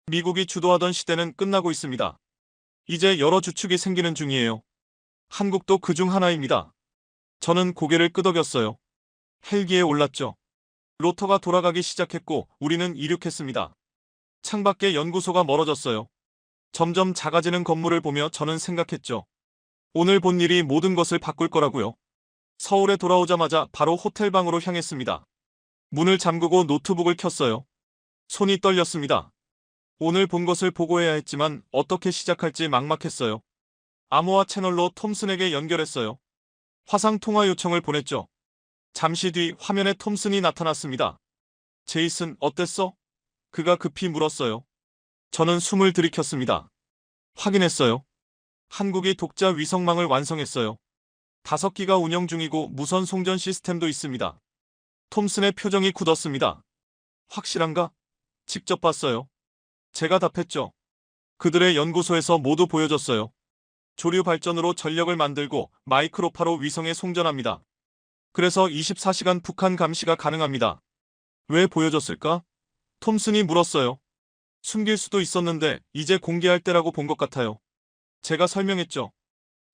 미국이 주도하던 시대는 끝나고 있습니다. 이제 여러 주축이 생기는 중이에요. 한국도 그중 하나입니다. 저는 고개를 끄덕였어요. 헬기에 올랐죠. 로터가 돌아가기 시작했고 우리는 이륙했습니다. 창밖에 연구소가 멀어졌어요. 점점 작아지는 건물을 보며 저는 생각했죠. 오늘 본 일이 모든 것을 바꿀 거라고요. 서울에 돌아오자마자 바로 호텔 방으로 향했습니다. 문을 잠그고 노트북을 켰어요. 손이 떨렸습니다. 오늘 본 것을 보고해야 했지만 어떻게 시작할지 막막했어요. 암호화 채널로 톰슨에게 연결했어요. 화상 통화 요청을 보냈죠. 잠시 뒤 화면에 톰슨이 나타났습니다. 제이슨, 어땠어? 그가 급히 물었어요. 저는 숨을 들이켰습니다. 확인했어요. 한국이 독자 위성망을 완성했어요. 5기가 운영 중이고 무선 송전 시스템도 있습니다. 톰슨의 표정이 굳었습니다. 확실한가? 직접 봤어요. 제가 답했죠. 그들의 연구소에서 모두 보여줬어요. 조류 발전으로 전력을 만들고 마이크로파로 위성에 송전합니다. 그래서 24시간 북한 감시가 가능합니다. 왜 보여줬을까? 톰슨이 물었어요. 숨길 수도 있었는데 이제 공개할 때라고 본 것 같아요. 제가 설명했죠.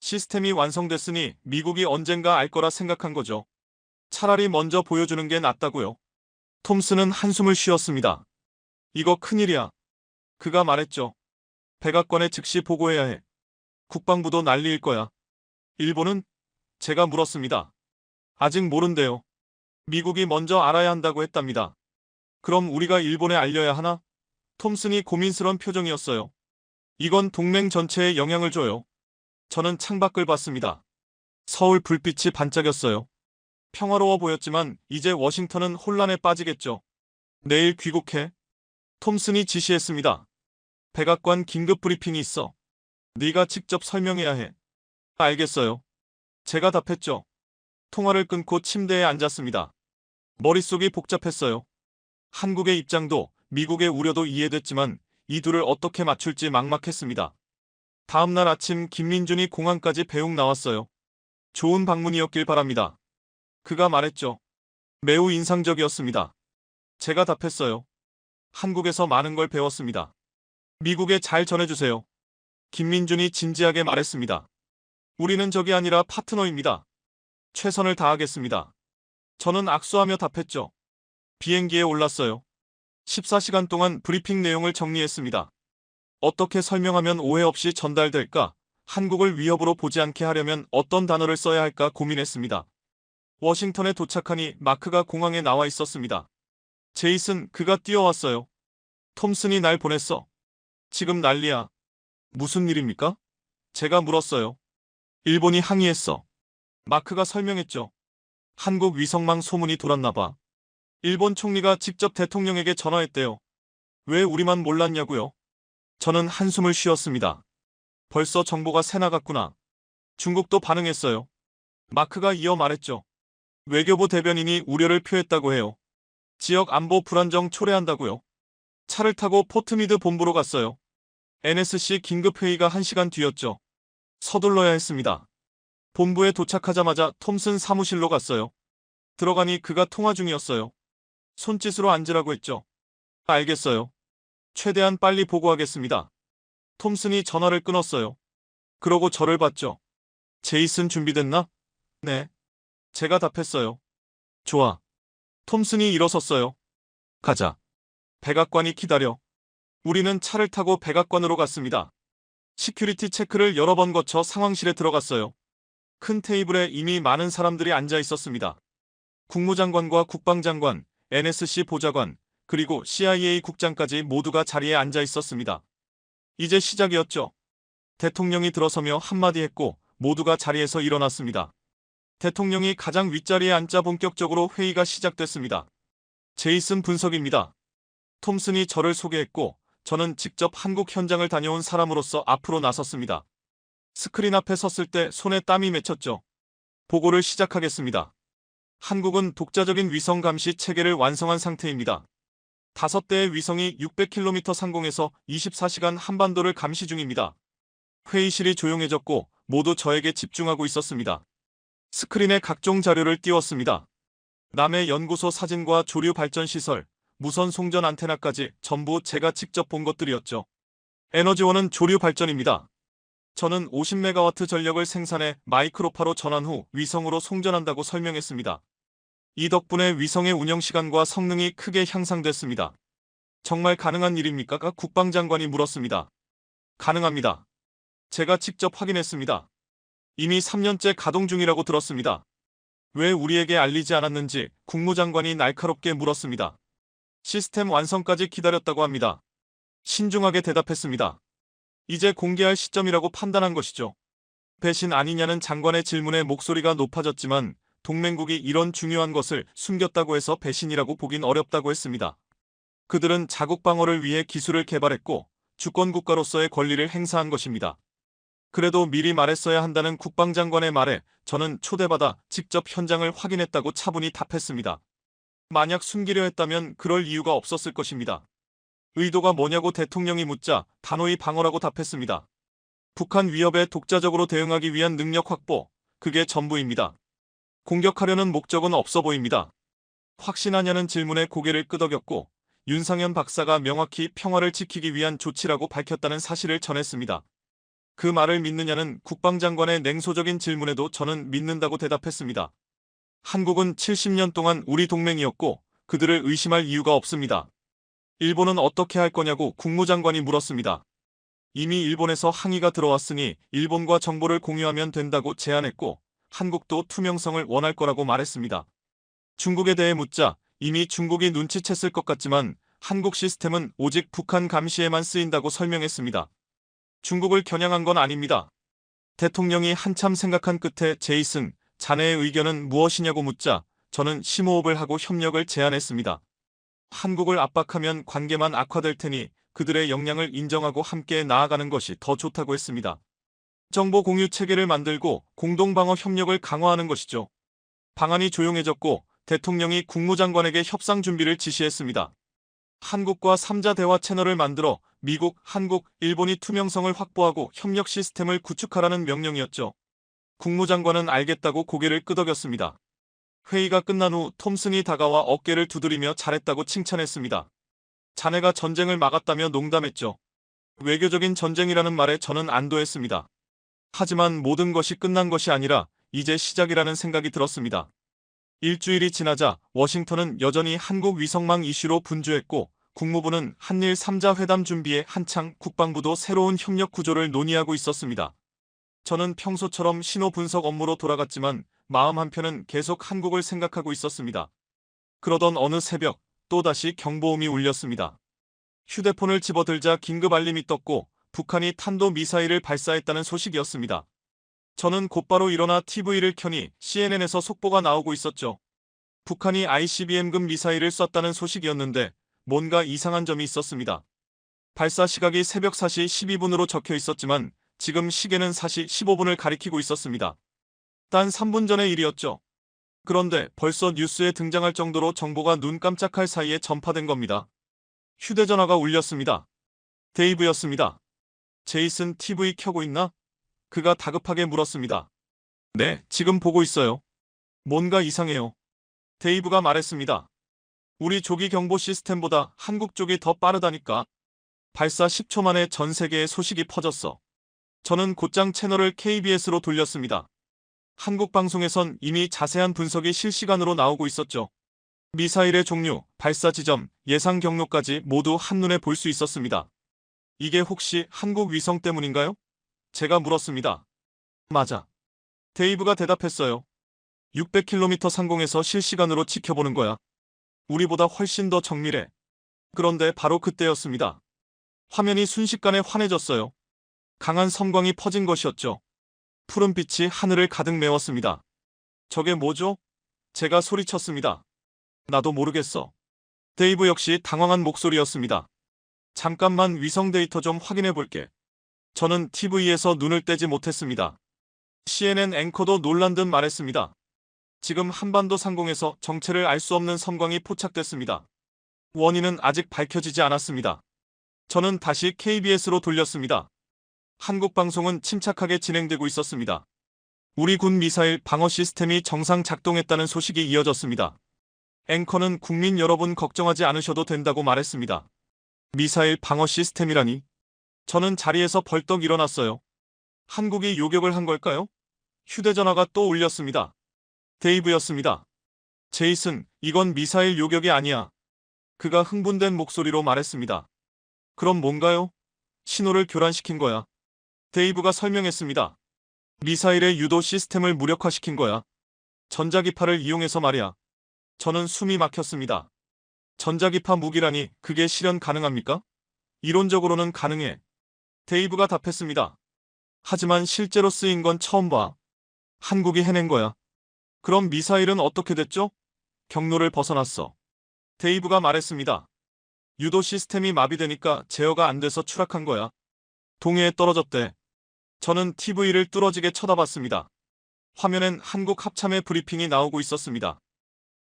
시스템이 완성됐으니 미국이 언젠가 알 거라 생각한 거죠. 차라리 먼저 보여주는 게 낫다고요. 톰슨은 한숨을 쉬었습니다. 이거 큰일이야. 그가 말했죠. 백악관에 즉시 보고해야 해. 국방부도 난리일 거야. 일본은? 제가 물었습니다. 아직 모른대요. 미국이 먼저 알아야 한다고 했답니다. 그럼 우리가 일본에 알려야 하나? 톰슨이 고민스런 표정이었어요. 이건 동맹 전체에 영향을 줘요. 저는 창밖을 봤습니다. 서울 불빛이 반짝였어요. 평화로워 보였지만 이제 워싱턴은 혼란에 빠지겠죠. 내일 귀국해. 톰슨이 지시했습니다. 백악관 긴급 브리핑이 있어. 네가 직접 설명해야 해. 알겠어요. 제가 답했죠. 통화를 끊고 침대에 앉았습니다. 머릿속이 복잡했어요. 한국의 입장도 미국의 우려도 이해됐지만 이 둘을 어떻게 맞출지 막막했습니다. 다음날 아침 김민준이 공항까지 배웅 나왔어요. 좋은 방문이었길 바랍니다. 그가 말했죠. 매우 인상적이었습니다. 제가 답했어요. 한국에서 많은 걸 배웠습니다. 미국에 잘 전해주세요. 김민준이 진지하게 말했습니다. 우리는 적이 아니라 파트너입니다. 최선을 다하겠습니다. 저는 악수하며 답했죠. 비행기에 올랐어요. 14시간 동안 브리핑 내용을 정리했습니다. 어떻게 설명하면 오해 없이 전달될까? 한국을 위협으로 보지 않게 하려면 어떤 단어를 써야 할까 고민했습니다. 워싱턴에 도착하니 마크가 공항에 나와 있었습니다. 제이슨, 그가 뛰어왔어요. 톰슨이 날 보냈어. 지금 난리야. 무슨 일입니까? 제가 물었어요. 일본이 항의했어. 마크가 설명했죠. 한국 위성망 소문이 돌았나 봐. 일본 총리가 직접 대통령에게 전화했대요. 왜 우리만 몰랐냐고요? 저는 한숨을 쉬었습니다. 벌써 정보가 새나갔구나. 중국도 반응했어요. 마크가 이어 말했죠. 외교부 대변인이 우려를 표했다고 해요. 지역 안보 불안정 초래한다고요. 차를 타고 포트미드 본부로 갔어요. NSC 긴급회의가 1시간 뒤였죠. 서둘러야 했습니다. 본부에 도착하자마자 톰슨 사무실로 갔어요. 들어가니 그가 통화 중이었어요. 손짓으로 앉으라고 했죠. 알겠어요. 최대한 빨리 보고하겠습니다. 톰슨이 전화를 끊었어요. 그러고 저를 봤죠. 제이슨 준비됐나? 네. 제가 답했어요. 좋아. 톰슨이 일어섰어요. 가자. 백악관이 기다려. 우리는 차를 타고 백악관으로 갔습니다. 시큐리티 체크를 여러 번 거쳐 상황실에 들어갔어요. 큰 테이블에 이미 많은 사람들이 앉아 있었습니다. 국무장관과 국방장관, NSC 보좌관, 그리고 CIA 국장까지 모두가 자리에 앉아 있었습니다. 이제 시작이었죠. 대통령이 들어서며 한마디 했고 모두가 자리에서 일어났습니다. 대통령이 가장 윗자리에 앉자 본격적으로 회의가 시작됐습니다. 제이슨 분석입니다. 톰슨이 저를 소개했고 저는 직접 한국 현장을 다녀온 사람으로서 앞으로 나섰습니다. 스크린 앞에 섰을 때 손에 땀이 맺혔죠. 보고를 시작하겠습니다. 한국은 독자적인 위성 감시 체계를 완성한 상태입니다. 5대의 위성이 600km 상공에서 24시간 한반도를 감시 중입니다. 회의실이 조용해졌고 모두 저에게 집중하고 있었습니다. 스크린에 각종 자료를 띄웠습니다. 남해 연구소 사진과 조류 발전 시설, 무선 송전 안테나까지 전부 제가 직접 본 것들이었죠. 에너지원은 조류 발전입니다. 저는 50메가와트 전력을 생산해 마이크로파로 전환 후 위성으로 송전한다고 설명했습니다. 이 덕분에 위성의 운영 시간과 성능이 크게 향상됐습니다. 정말 가능한 일입니까? 국방장관이 물었습니다. 가능합니다. 제가 직접 확인했습니다. 이미 3년째 가동 중이라고 들었습니다. 왜 우리에게 알리지 않았는지 국무장관이 날카롭게 물었습니다. 시스템 완성까지 기다렸다고 합니다. 신중하게 대답했습니다. 이제 공개할 시점이라고 판단한 것이죠. 배신 아니냐는 장관의 질문에 목소리가 높아졌지만 동맹국이 이런 중요한 것을 숨겼다고 해서 배신이라고 보긴 어렵다고 했습니다. 그들은 자국 방어를 위해 기술을 개발했고 주권 국가로서의 권리를 행사한 것입니다. 그래도 미리 말했어야 한다는 국방장관의 말에 저는 초대받아 직접 현장을 확인했다고 차분히 답했습니다. 만약 숨기려 했다면 그럴 이유가 없었을 것입니다. 의도가 뭐냐고 대통령이 묻자 단호히 방어라고 답했습니다. 북한 위협에 독자적으로 대응하기 위한 능력 확보, 그게 전부입니다. 공격하려는 목적은 없어 보입니다. 확신하냐는 질문에 고개를 끄덕였고 윤상현 박사가 명확히 평화를 지키기 위한 조치라고 밝혔다는 사실을 전했습니다. 그 말을 믿느냐는 국방장관의 냉소적인 질문에도 저는 믿는다고 대답했습니다. 한국은 70년 동안 우리 동맹이었고 그들을 의심할 이유가 없습니다. 일본은 어떻게 할 거냐고 국무장관이 물었습니다. 이미 일본에서 항의가 들어왔으니 일본과 정보를 공유하면 된다고 제안했고 한국도 투명성을 원할 거라고 말했습니다. 중국에 대해 묻자 이미 중국이 눈치챘을 것 같지만 한국 시스템은 오직 북한 감시에만 쓰인다고 설명했습니다. 중국을 겨냥한 건 아닙니다. 대통령이 한참 생각한 끝에 제이슨, 자네의 의견은 무엇이냐고 묻자 저는 심호흡을 하고 협력을 제안했습니다. 한국을 압박하면 관계만 악화될 테니 그들의 역량을 인정하고 함께 나아가는 것이 더 좋다고 했습니다. 정보 공유 체계를 만들고 공동방어 협력을 강화하는 것이죠. 방안이 조용해졌고 대통령이 국무장관에게 협상 준비를 지시했습니다. 한국과 3자 대화 채널을 만들어 미국, 한국, 일본이 투명성을 확보하고 협력 시스템을 구축하라는 명령이었죠. 국무장관은 알겠다고 고개를 끄덕였습니다. 회의가 끝난 후 톰슨이 다가와 어깨를 두드리며 잘했다고 칭찬했습니다. 자네가 전쟁을 막았다며 농담했죠. 외교적인 전쟁이라는 말에 저는 안도했습니다. 하지만 모든 것이 끝난 것이 아니라 이제 시작이라는 생각이 들었습니다. 일주일이 지나자 워싱턴은 여전히 한국 위성망 이슈로 분주했고 국무부는 한일 3자 회담 준비에 한창 국방부도 새로운 협력 구조를 논의하고 있었습니다. 저는 평소처럼 신호 분석 업무로 돌아갔지만 마음 한편은 계속 한국을 생각하고 있었습니다. 그러던 어느 새벽 또다시 경보음이 울렸습니다. 휴대폰을 집어들자 긴급 알림이 떴고 북한이 탄도미사일을 발사했다는 소식이었습니다. 저는 곧바로 일어나 TV를 켜니 CNN에서 속보가 나오고 있었죠. 북한이 ICBM급 미사일을 쐈다는 소식이었는데 뭔가 이상한 점이 있었습니다. 발사 시각이 새벽 4시 12분으로 적혀 있었지만 지금 시계는 4시 15분을 가리키고 있었습니다. 단 3분 전의 일이었죠. 그런데 벌써 뉴스에 등장할 정도로 정보가 눈 깜짝할 사이에 전파된 겁니다. 휴대전화가 울렸습니다. 데이브였습니다. 제이슨 TV 켜고 있나? 그가 다급하게 물었습니다. 네, 지금 보고 있어요. 뭔가 이상해요. 데이브가 말했습니다. 우리 조기 경보 시스템보다 한국 쪽이 더 빠르다니까. 발사 10초 만에 전 세계에 소식이 퍼졌어. 저는 곧장 채널을 KBS로 돌렸습니다. 한국 방송에선 이미 자세한 분석이 실시간으로 나오고 있었죠. 미사일의 종류, 발사 지점, 예상 경로까지 모두 한눈에 볼 수 있었습니다. 이게 혹시 한국 위성 때문인가요? 제가 물었습니다. 맞아. 데이브가 대답했어요. 600km 상공에서 실시간으로 지켜보는 거야. 우리보다 훨씬 더 정밀해. 그런데 바로 그때였습니다. 화면이 순식간에 환해졌어요. 강한 섬광이 퍼진 것이었죠. 푸른빛이 하늘을 가득 메웠습니다. 저게 뭐죠? 제가 소리쳤습니다. 나도 모르겠어. 데이브 역시 당황한 목소리였습니다. 잠깐만 위성 데이터 좀 확인해 볼게. 저는 TV에서 눈을 떼지 못했습니다. CNN 앵커도 놀란 듯 말했습니다. 지금 한반도 상공에서 정체를 알 수 없는 섬광이 포착됐습니다. 원인은 아직 밝혀지지 않았습니다. 저는 다시 KBS로 돌렸습니다. 한국 방송은 침착하게 진행되고 있었습니다. 우리 군 미사일 방어 시스템이 정상 작동했다는 소식이 이어졌습니다. 앵커는 국민 여러분 걱정하지 않으셔도 된다고 말했습니다. 미사일 방어 시스템이라니? 저는 자리에서 벌떡 일어났어요. 한국이 요격을 한 걸까요? 휴대전화가 또 울렸습니다. 데이브였습니다. 제이슨, 이건 미사일 요격이 아니야. 그가 흥분된 목소리로 말했습니다. 그럼 뭔가요? 신호를 교란시킨 거야. 데이브가 설명했습니다. 미사일의 유도 시스템을 무력화시킨 거야. 전자기파를 이용해서 말이야. 저는 숨이 막혔습니다. 전자기파 무기라니 그게 실현 가능합니까? 이론적으로는 가능해. 데이브가 답했습니다. 하지만 실제로 쓰인 건 처음 봐. 한국이 해낸 거야. 그럼 미사일은 어떻게 됐죠? 경로를 벗어났어. 데이브가 말했습니다. 유도 시스템이 마비되니까 제어가 안 돼서 추락한 거야. 동해에 떨어졌대. 저는 TV를 뚫어지게 쳐다봤습니다. 화면엔 한국 합참의 브리핑이 나오고 있었습니다.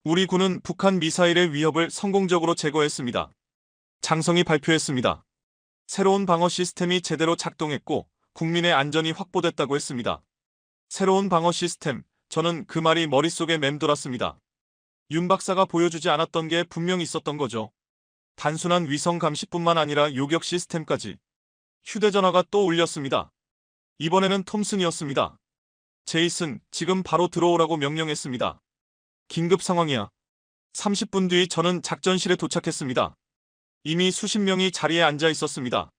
우리 군은 북한 미사일의 위협을 성공적으로 제거했습니다. 장성이 발표했습니다. 새로운 방어 시스템이 제대로 작동했고 국민의 안전이 확보됐다고 했습니다. 새로운 방어 시스템, 저는 그 말이 머릿속에 맴돌았습니다. 윤 박사가 보여주지 않았던 게 분명 있었던 거죠. 단순한 위성 감시뿐만 아니라 요격 시스템까지. 휴대전화가 또 울렸습니다. 이번에는 톰슨이었습니다. 제이슨, 지금 바로 들어오라고 명령했습니다. 긴급 상황이야. 30분 뒤 저는 작전실에 도착했습니다. 이미 수십 명이 자리에 앉아 있었습니다.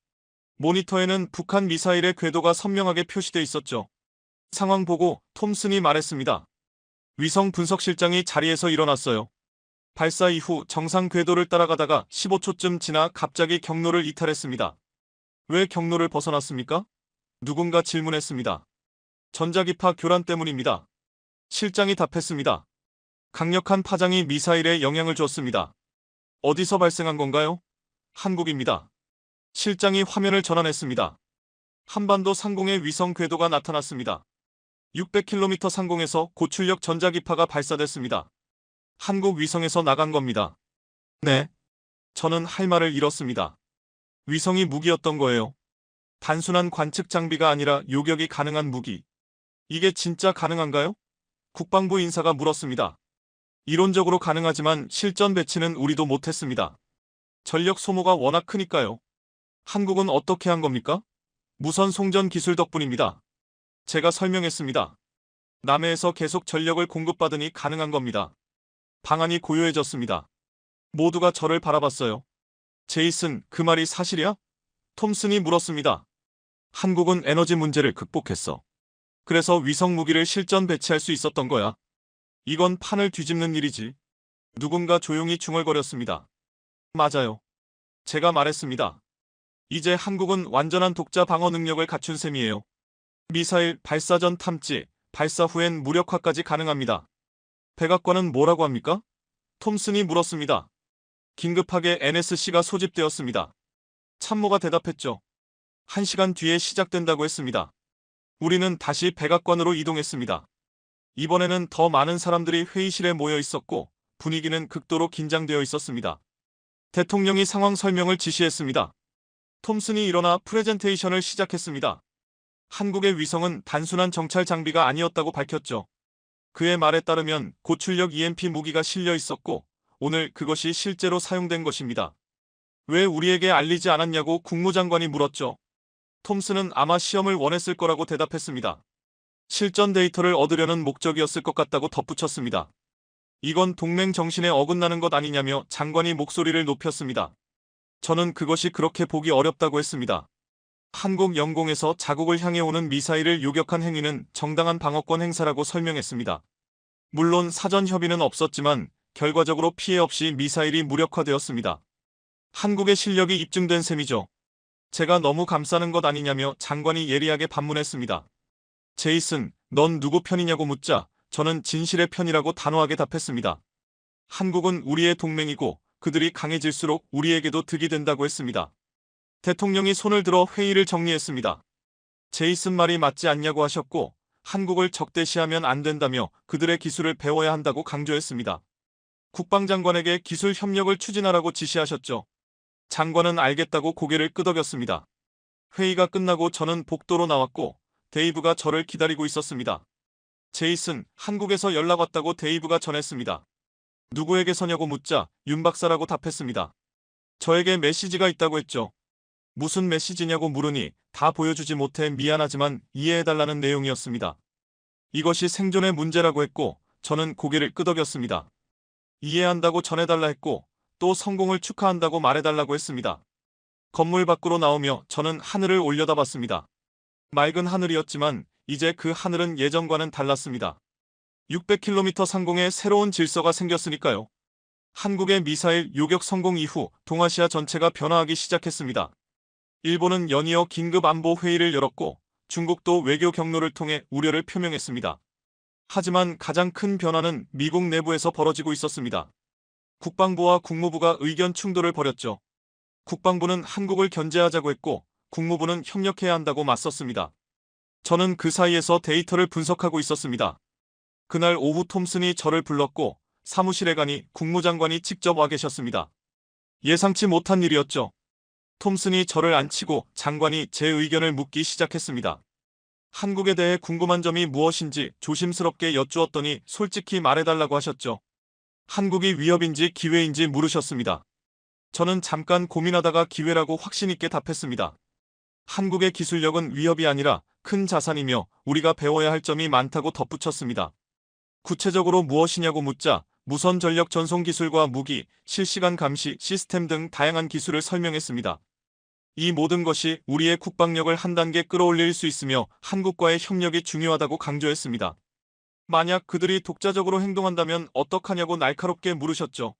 모니터에는 북한 미사일의 궤도가 선명하게 표시돼 있었죠. 상황 보고 톰슨이 말했습니다. 위성 분석실장이 자리에서 일어났어요. 발사 이후 정상 궤도를 따라가다가 15초쯤 지나 갑자기 경로를 이탈했습니다. 왜 경로를 벗어났습니까? 누군가 질문했습니다. 전자기파 교란 때문입니다. 실장이 답했습니다. 강력한 파장이 미사일에 영향을 줬습니다. 어디서 발생한 건가요? 한국입니다. 실장이 화면을 전환했습니다. 한반도 상공에 위성 궤도가 나타났습니다. 600km 상공에서 고출력 전자기파가 발사됐습니다. 한국 위성에서 나간 겁니다. 네. 저는 할 말을 잃었습니다. 위성이 무기였던 거예요. 단순한 관측 장비가 아니라 요격이 가능한 무기. 이게 진짜 가능한가요? 국방부 인사가 물었습니다. 이론적으로 가능하지만 실전 배치는 우리도 못했습니다. 전력 소모가 워낙 크니까요. 한국은 어떻게 한 겁니까? 무선 송전 기술 덕분입니다. 제가 설명했습니다. 남해에서 계속 전력을 공급받으니 가능한 겁니다. 방안이 고요해졌습니다. 모두가 저를 바라봤어요. 제이슨, 그 말이 사실이야? 톰슨이 물었습니다. 한국은 에너지 문제를 극복했어. 그래서 위성 무기를 실전 배치할 수 있었던 거야. 이건 판을 뒤집는 일이지. 누군가 조용히 중얼거렸습니다. 맞아요. 제가 말했습니다. 이제 한국은 완전한 독자 방어 능력을 갖춘 셈이에요. 미사일 발사 전 탐지, 발사 후엔 무력화까지 가능합니다. 백악관은 뭐라고 합니까? 톰슨이 물었습니다. 긴급하게 NSC가 소집되었습니다. 참모가 대답했죠. 1시간 뒤에 시작된다고 했습니다. 우리는 다시 백악관으로 이동했습니다. 이번에는 더 많은 사람들이 회의실에 모여 있었고 분위기는 극도로 긴장되어 있었습니다. 대통령이 상황 설명을 지시했습니다. 톰슨이 일어나 프레젠테이션을 시작했습니다. 한국의 위성은 단순한 정찰 장비가 아니었다고 밝혔죠. 그의 말에 따르면 고출력 EMP 무기가 실려 있었고 오늘 그것이 실제로 사용된 것입니다. 왜 우리에게 알리지 않았냐고 국무장관이 물었죠. 톰슨은 아마 시험을 원했을 거라고 대답했습니다. 실전 데이터를 얻으려는 목적이었을 것 같다고 덧붙였습니다. 이건 동맹 정신에 어긋나는 것 아니냐며 장관이 목소리를 높였습니다. 저는 그것이 그렇게 보기 어렵다고 했습니다. 한국 영공에서 자국을 향해 오는 미사일을 요격한 행위는 정당한 방어권 행사라고 설명했습니다. 물론 사전 협의는 없었지만 결과적으로 피해 없이 미사일이 무력화되었습니다. 한국의 실력이 입증된 셈이죠. 제가 너무 감싸는 것 아니냐며 장관이 예리하게 반문했습니다. 제이슨, 넌 누구 편이냐고 묻자 저는 진실의 편이라고 단호하게 답했습니다. 한국은 우리의 동맹이고 그들이 강해질수록 우리에게도 득이 된다고 했습니다. 대통령이 손을 들어 회의를 정리했습니다. 제이슨 말이 맞지 않냐고 하셨고 한국을 적대시하면 안 된다며 그들의 기술을 배워야 한다고 강조했습니다. 국방장관에게 기술 협력을 추진하라고 지시하셨죠. 장관은 알겠다고 고개를 끄덕였습니다. 회의가 끝나고 저는 복도로 나왔고 데이브가 저를 기다리고 있었습니다. 제이슨, 한국에서 연락 왔다고 데이브가 전했습니다. 누구에게서냐고 묻자 윤 박사라고 답했습니다. 저에게 메시지가 있다고 했죠. 무슨 메시지냐고 물으니 다 보여주지 못해 미안하지만 이해해달라는 내용이었습니다. 이것이 생존의 문제라고 했고 저는 고개를 끄덕였습니다. 이해한다고 전해달라 했고 또 성공을 축하한다고 말해달라고 했습니다. 건물 밖으로 나오며 저는 하늘을 올려다봤습니다. 맑은 하늘이었지만 이제 그 하늘은 예전과는 달랐습니다. 600km 상공에 새로운 질서가 생겼으니까요. 한국의 미사일 요격 성공 이후 동아시아 전체가 변화하기 시작했습니다. 일본은 연이어 긴급 안보 회의를 열었고 중국도 외교 경로를 통해 우려를 표명했습니다. 하지만 가장 큰 변화는 미국 내부에서 벌어지고 있었습니다. 국방부와 국무부가 의견 충돌을 벌였죠. 국방부는 한국을 견제하자고 했고 국무부는 협력해야 한다고 맞섰습니다. 저는 그 사이에서 데이터를 분석하고 있었습니다. 그날 오후 톰슨이 저를 불렀고 사무실에 가니 국무장관이 직접 와 계셨습니다. 예상치 못한 일이었죠. 톰슨이 저를 앉히고 장관이 제 의견을 묻기 시작했습니다. 한국에 대해 궁금한 점이 무엇인지 조심스럽게 여쭈었더니 솔직히 말해달라고 하셨죠. 한국이 위협인지 기회인지 물으셨습니다. 저는 잠깐 고민하다가 기회라고 확신 있게 답했습니다. 한국의 기술력은 위협이 아니라 큰 자산이며 우리가 배워야 할 점이 많다고 덧붙였습니다. 구체적으로 무엇이냐고 묻자 무선 전력 전송 기술과 무기, 실시간 감시 시스템 등 다양한 기술을 설명했습니다. 이 모든 것이 우리의 국방력을 한 단계 끌어올릴 수 있으며 한국과의 협력이 중요하다고 강조했습니다. 만약 그들이 독자적으로 행동한다면 어떡하냐고 날카롭게 물으셨죠.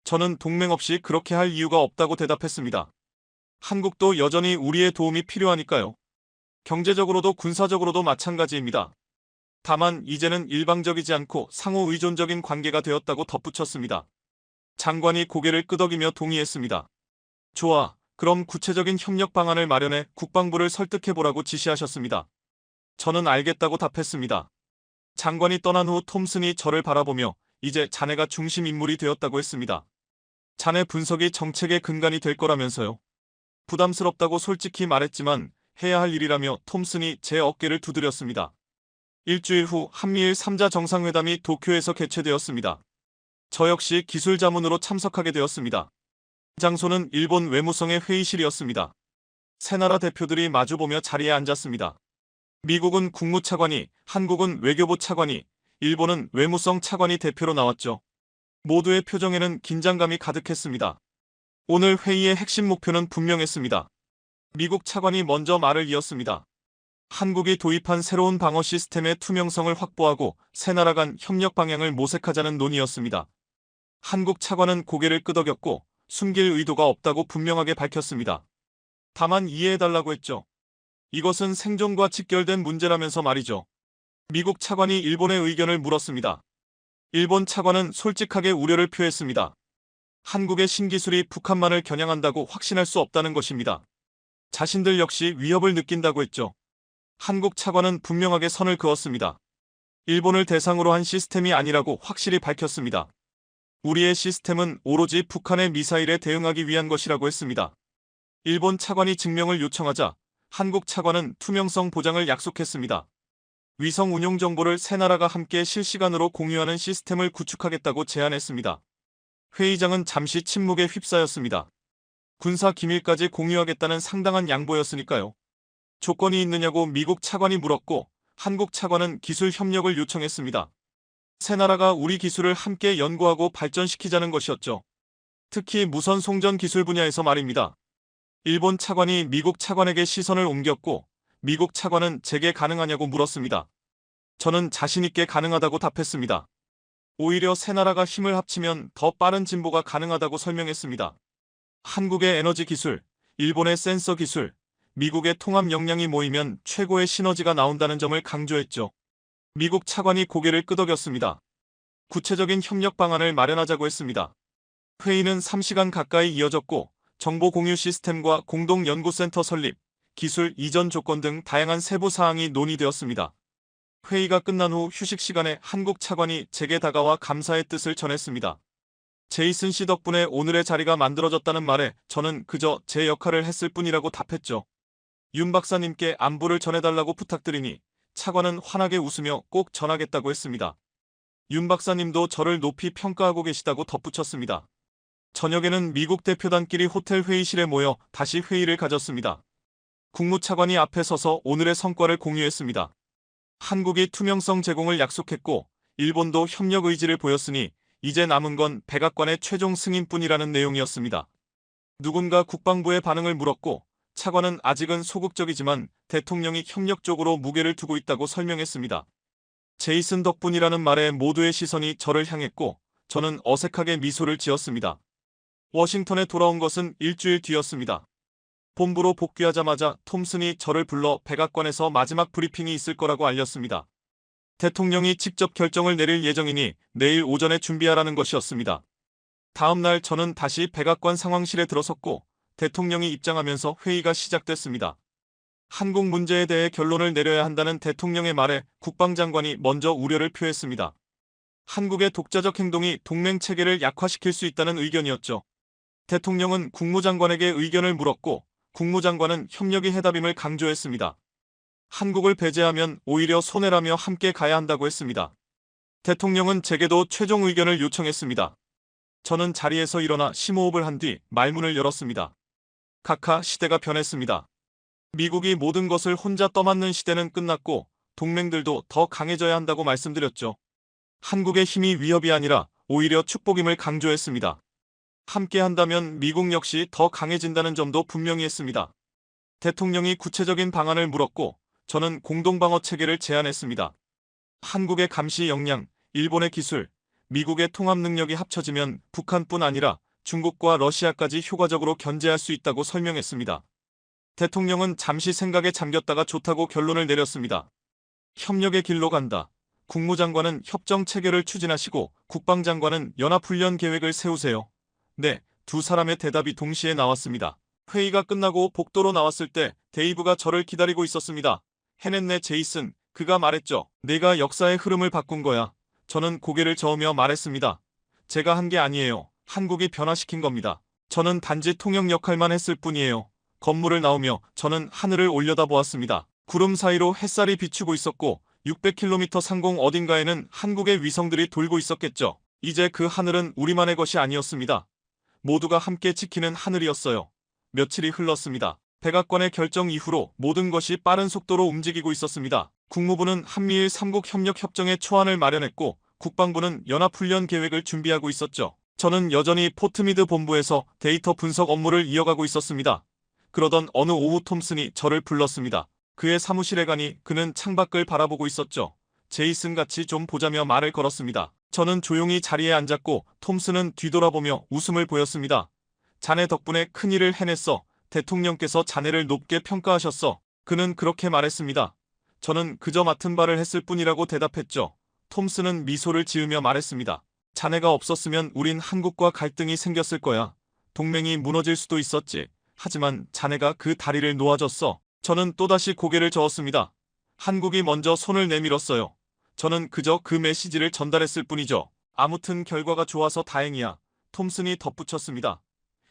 저는 동맹 없이 그렇게 할 이유가 없다고 대답했습니다. 한국도 여전히 우리의 도움이 필요하니까요. 경제적으로도 군사적으로도 마찬가지입니다. 다만 이제는 일방적이지 않고 상호 의존적인 관계가 되었다고 덧붙였습니다. 장관이 고개를 끄덕이며 동의했습니다. 좋아, 그럼 구체적인 협력 방안을 마련해 국방부를 설득해보라고 지시하셨습니다. 저는 알겠다고 답했습니다. 장관이 떠난 후 톰슨이 저를 바라보며 이제 자네가 중심 인물이 되었다고 했습니다. 자네 분석이 정책의 근간이 될 거라면서요. 부담스럽다고 솔직히 말했지만 해야 할 일이라며 톰슨이 제 어깨를 두드렸습니다. 일주일 후 한미일 3자 정상회담이 도쿄에서 개최되었습니다. 저 역시 기술 자문으로 참석하게 되었습니다. 장소는 일본 외무성의 회의실이었습니다. 세 나라 대표들이 마주보며 자리에 앉았습니다. 미국은 국무차관이, 한국은 외교부 차관이, 일본은 외무성 차관이 대표로 나왔죠. 모두의 표정에는 긴장감이 가득했습니다. 오늘 회의의 핵심 목표는 분명했습니다. 미국 차관이 먼저 말을 이었습니다. 한국이 도입한 새로운 방어 시스템의 투명성을 확보하고 세 나라 간 협력 방향을 모색하자는 논의였습니다. 한국 차관은 고개를 끄덕였고 숨길 의도가 없다고 분명하게 밝혔습니다. 다만 이해해달라고 했죠. 이것은 생존과 직결된 문제라면서 말이죠. 미국 차관이 일본의 의견을 물었습니다. 일본 차관은 솔직하게 우려를 표했습니다. 한국의 신기술이 북한만을 겨냥한다고 확신할 수 없다는 것입니다. 자신들 역시 위협을 느낀다고 했죠. 한국 차관은 분명하게 선을 그었습니다. 일본을 대상으로 한 시스템이 아니라고 확실히 밝혔습니다. 우리의 시스템은 오로지 북한의 미사일에 대응하기 위한 것이라고 했습니다. 일본 차관이 증명을 요청하자 한국 차관은 투명성 보장을 약속했습니다. 위성 운용 정보를 세 나라가 함께 실시간으로 공유하는 시스템을 구축하겠다고 제안했습니다. 회의장은 잠시 침묵에 휩싸였습니다. 군사 기밀까지 공유하겠다는 상당한 양보였으니까요. 조건이 있느냐고 미국 차관이 물었고 한국 차관은 기술 협력을 요청했습니다. 세 나라가 우리 기술을 함께 연구하고 발전시키자는 것이었죠. 특히 무선 송전 기술 분야에서 말입니다. 일본 차관이 미국 차관에게 시선을 옮겼고 미국 차관은 제게 가능하냐고 물었습니다. 저는 자신있게 가능하다고 답했습니다. 오히려 세 나라가 힘을 합치면 더 빠른 진보가 가능하다고 설명했습니다. 한국의 에너지 기술, 일본의 센서 기술, 미국의 통합 역량이 모이면 최고의 시너지가 나온다는 점을 강조했죠. 미국 차관이 고개를 끄덕였습니다. 구체적인 협력 방안을 마련하자고 했습니다. 회의는 3시간 가까이 이어졌고 정보 공유 시스템과 공동 연구센터 설립, 기술 이전 조건 등 다양한 세부 사항이 논의되었습니다. 회의가 끝난 후 휴식 시간에 한국 차관이 제게 다가와 감사의 뜻을 전했습니다. 제이슨 씨 덕분에 오늘의 자리가 만들어졌다는 말에 저는 그저 제 역할을 했을 뿐이라고 답했죠. 윤 박사님께 안부를 전해달라고 부탁드리니 차관은 환하게 웃으며 꼭 전하겠다고 했습니다. 윤 박사님도 저를 높이 평가하고 계시다고 덧붙였습니다. 저녁에는 미국 대표단끼리 호텔 회의실에 모여 다시 회의를 가졌습니다. 국무차관이 앞에 서서 오늘의 성과를 공유했습니다. 한국이 투명성 제공을 약속했고 일본도 협력 의지를 보였으니 이제 남은 건 백악관의 최종 승인뿐이라는 내용이었습니다. 누군가 국방부의 반응을 물었고 차관은 아직은 소극적이지만 대통령이 협력적으로 무게를 두고 있다고 설명했습니다. 제이슨 덕분이라는 말에 모두의 시선이 저를 향했고 저는 어색하게 미소를 지었습니다. 워싱턴에 돌아온 것은 일주일 뒤였습니다. 본부로 복귀하자마자 톰슨이 저를 불러 백악관에서 마지막 브리핑이 있을 거라고 알렸습니다. 대통령이 직접 결정을 내릴 예정이니 내일 오전에 준비하라는 것이었습니다. 다음 날 저는 다시 백악관 상황실에 들어섰고 대통령이 입장하면서 회의가 시작됐습니다. 한국 문제에 대해 결론을 내려야 한다는 대통령의 말에 국방장관이 먼저 우려를 표했습니다. 한국의 독자적 행동이 동맹 체계를 약화시킬 수 있다는 의견이었죠. 대통령은 국무장관에게 의견을 물었고 국무장관은 협력이 해답임을 강조했습니다. 한국을 배제하면 오히려 손해라며 함께 가야 한다고 했습니다. 대통령은 제게도 최종 의견을 요청했습니다. 저는 자리에서 일어나 심호흡을 한 뒤 말문을 열었습니다. 각하, 시대가 변했습니다. 미국이 모든 것을 혼자 떠맡는 시대는 끝났고 동맹들도 더 강해져야 한다고 말씀드렸죠. 한국의 힘이 위협이 아니라 오히려 축복임을 강조했습니다. 함께 한다면 미국 역시 더 강해진다는 점도 분명히 했습니다. 대통령이 구체적인 방안을 물었고 저는 공동방어 체계를 제안했습니다. 한국의 감시 역량, 일본의 기술, 미국의 통합 능력이 합쳐지면 북한뿐 아니라 중국과 러시아까지 효과적으로 견제할 수 있다고 설명했습니다. 대통령은 잠시 생각에 잠겼다가 좋다고 결론을 내렸습니다. 협력의 길로 간다. 국무장관은 협정 체계를 추진하시고 국방장관은 연합훈련 계획을 세우세요. 네, 두 사람의 대답이 동시에 나왔습니다. 회의가 끝나고 복도로 나왔을 때 데이브가 저를 기다리고 있었습니다. 해냈네, 제이슨. 그가 말했죠. 내가 역사의 흐름을 바꾼 거야. 저는 고개를 저으며 말했습니다. 제가 한 게 아니에요. 한국이 변화시킨 겁니다. 저는 단지 통역 역할만 했을 뿐이에요. 건물을 나오며 저는 하늘을 올려다보았습니다. 구름 사이로 햇살이 비추고 있었고 600km 상공 어딘가에는 한국의 위성들이 돌고 있었겠죠. 이제 그 하늘은 우리만의 것이 아니었습니다. 모두가 함께 지키는 하늘이었어요. 며칠이 흘렀습니다. 백악관의 결정 이후로 모든 것이 빠른 속도로 움직이고 있었습니다. 국무부는 한미일 3국 협력 협정의 초안을 마련했고 국방부는 연합훈련 계획을 준비하고 있었죠. 저는 여전히 포트미드 본부에서 데이터 분석 업무를 이어가고 있었습니다. 그러던 어느 오후 톰슨이 저를 불렀습니다. 그의 사무실에 가니 그는 창밖을 바라보고 있었죠. 제이슨 같이 좀 보자며 말을 걸었습니다. 저는 조용히 자리에 앉았고 톰슨은 뒤돌아보며 웃음을 보였습니다. 자네 덕분에 큰일을 해냈어. 대통령께서 자네를 높게 평가하셨어. 그는 그렇게 말했습니다. 저는 그저 맡은 바를 했을 뿐이라고 대답했죠. 톰슨은 미소를 지으며 말했습니다. 자네가 없었으면 우린 한국과 갈등이 생겼을 거야. 동맹이 무너질 수도 있었지. 하지만 자네가 그 다리를 놓아줬어. 저는 또다시 고개를 저었습니다. 한국이 먼저 손을 내밀었어요. 저는 그저 그 메시지를 전달했을 뿐이죠. 아무튼 결과가 좋아서 다행이야. 톰슨이 덧붙였습니다.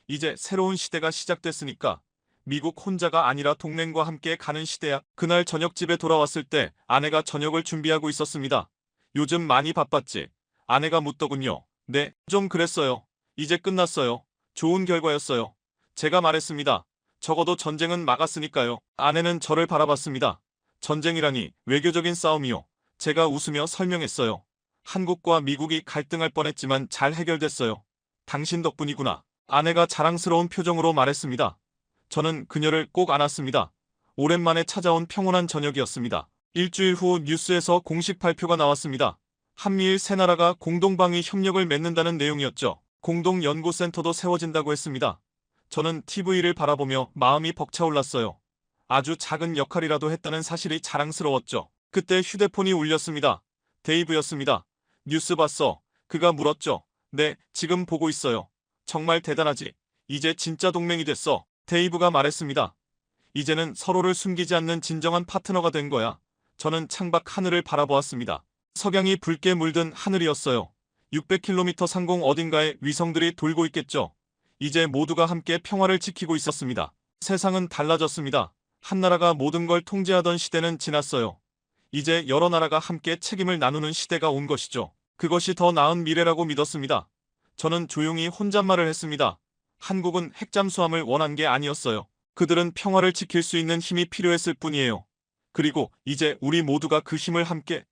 이제 새로운 시대가 시작됐으니까 미국 혼자가 아니라 동맹과 함께 가는 시대야. 그날 저녁 집에 돌아왔을 때 아내가 저녁을 준비하고 있었습니다. 요즘 많이 바빴지? 아내가 묻더군요. 네, 좀 그랬어요. 이제 끝났어요. 좋은 결과였어요. 제가 말했습니다. 적어도 전쟁은 막았으니까요. 아내는 저를 바라봤습니다. 전쟁이라니 외교적인 싸움이요. 제가 웃으며 설명했어요. 한국과 미국이 갈등할 뻔했지만 잘 해결됐어요. 당신 덕분이구나. 아내가 자랑스러운 표정으로 말했습니다. 저는 그녀를 꼭 안았습니다. 오랜만에 찾아온 평온한 저녁이었습니다. 일주일 후 뉴스에서 공식 발표가 나왔습니다. 한미일 세 나라가 공동방위 협력을 맺는다는 내용이었죠. 공동연구센터도 세워진다고 했습니다. 저는 TV를 바라보며 마음이 벅차올랐어요. 아주 작은 역할이라도 했다는 사실이 자랑스러웠죠. 그때 휴대폰이 울렸습니다. 데이브였습니다. 뉴스 봤어? 그가 물었죠. 네, 지금 보고 있어요. 정말 대단하지. 이제 진짜 동맹이 됐어. 데이브가 말했습니다. 이제는 서로를 숨기지 않는 진정한 파트너가 된 거야. 저는 창밖 하늘을 바라보았습니다. 석양이 붉게 물든 하늘이었어요. 600km 상공 어딘가에 위성들이 돌고 있겠죠. 이제 모두가 함께 평화를 지키고 있었습니다. 세상은 달라졌습니다. 한 나라가 모든 걸 통제하던 시대는 지났어요. 이제 여러 나라가 함께 책임을 나누는 시대가 온 것이죠. 그것이 더 나은 미래라고 믿었습니다. 저는 조용히 혼잣말을 했습니다. 한국은 핵잠수함을 원한 게 아니었어요. 그들은 평화를 지킬 수 있는 힘이 필요했을 뿐이에요. 그리고 이제 우리 모두가 그 힘을 함께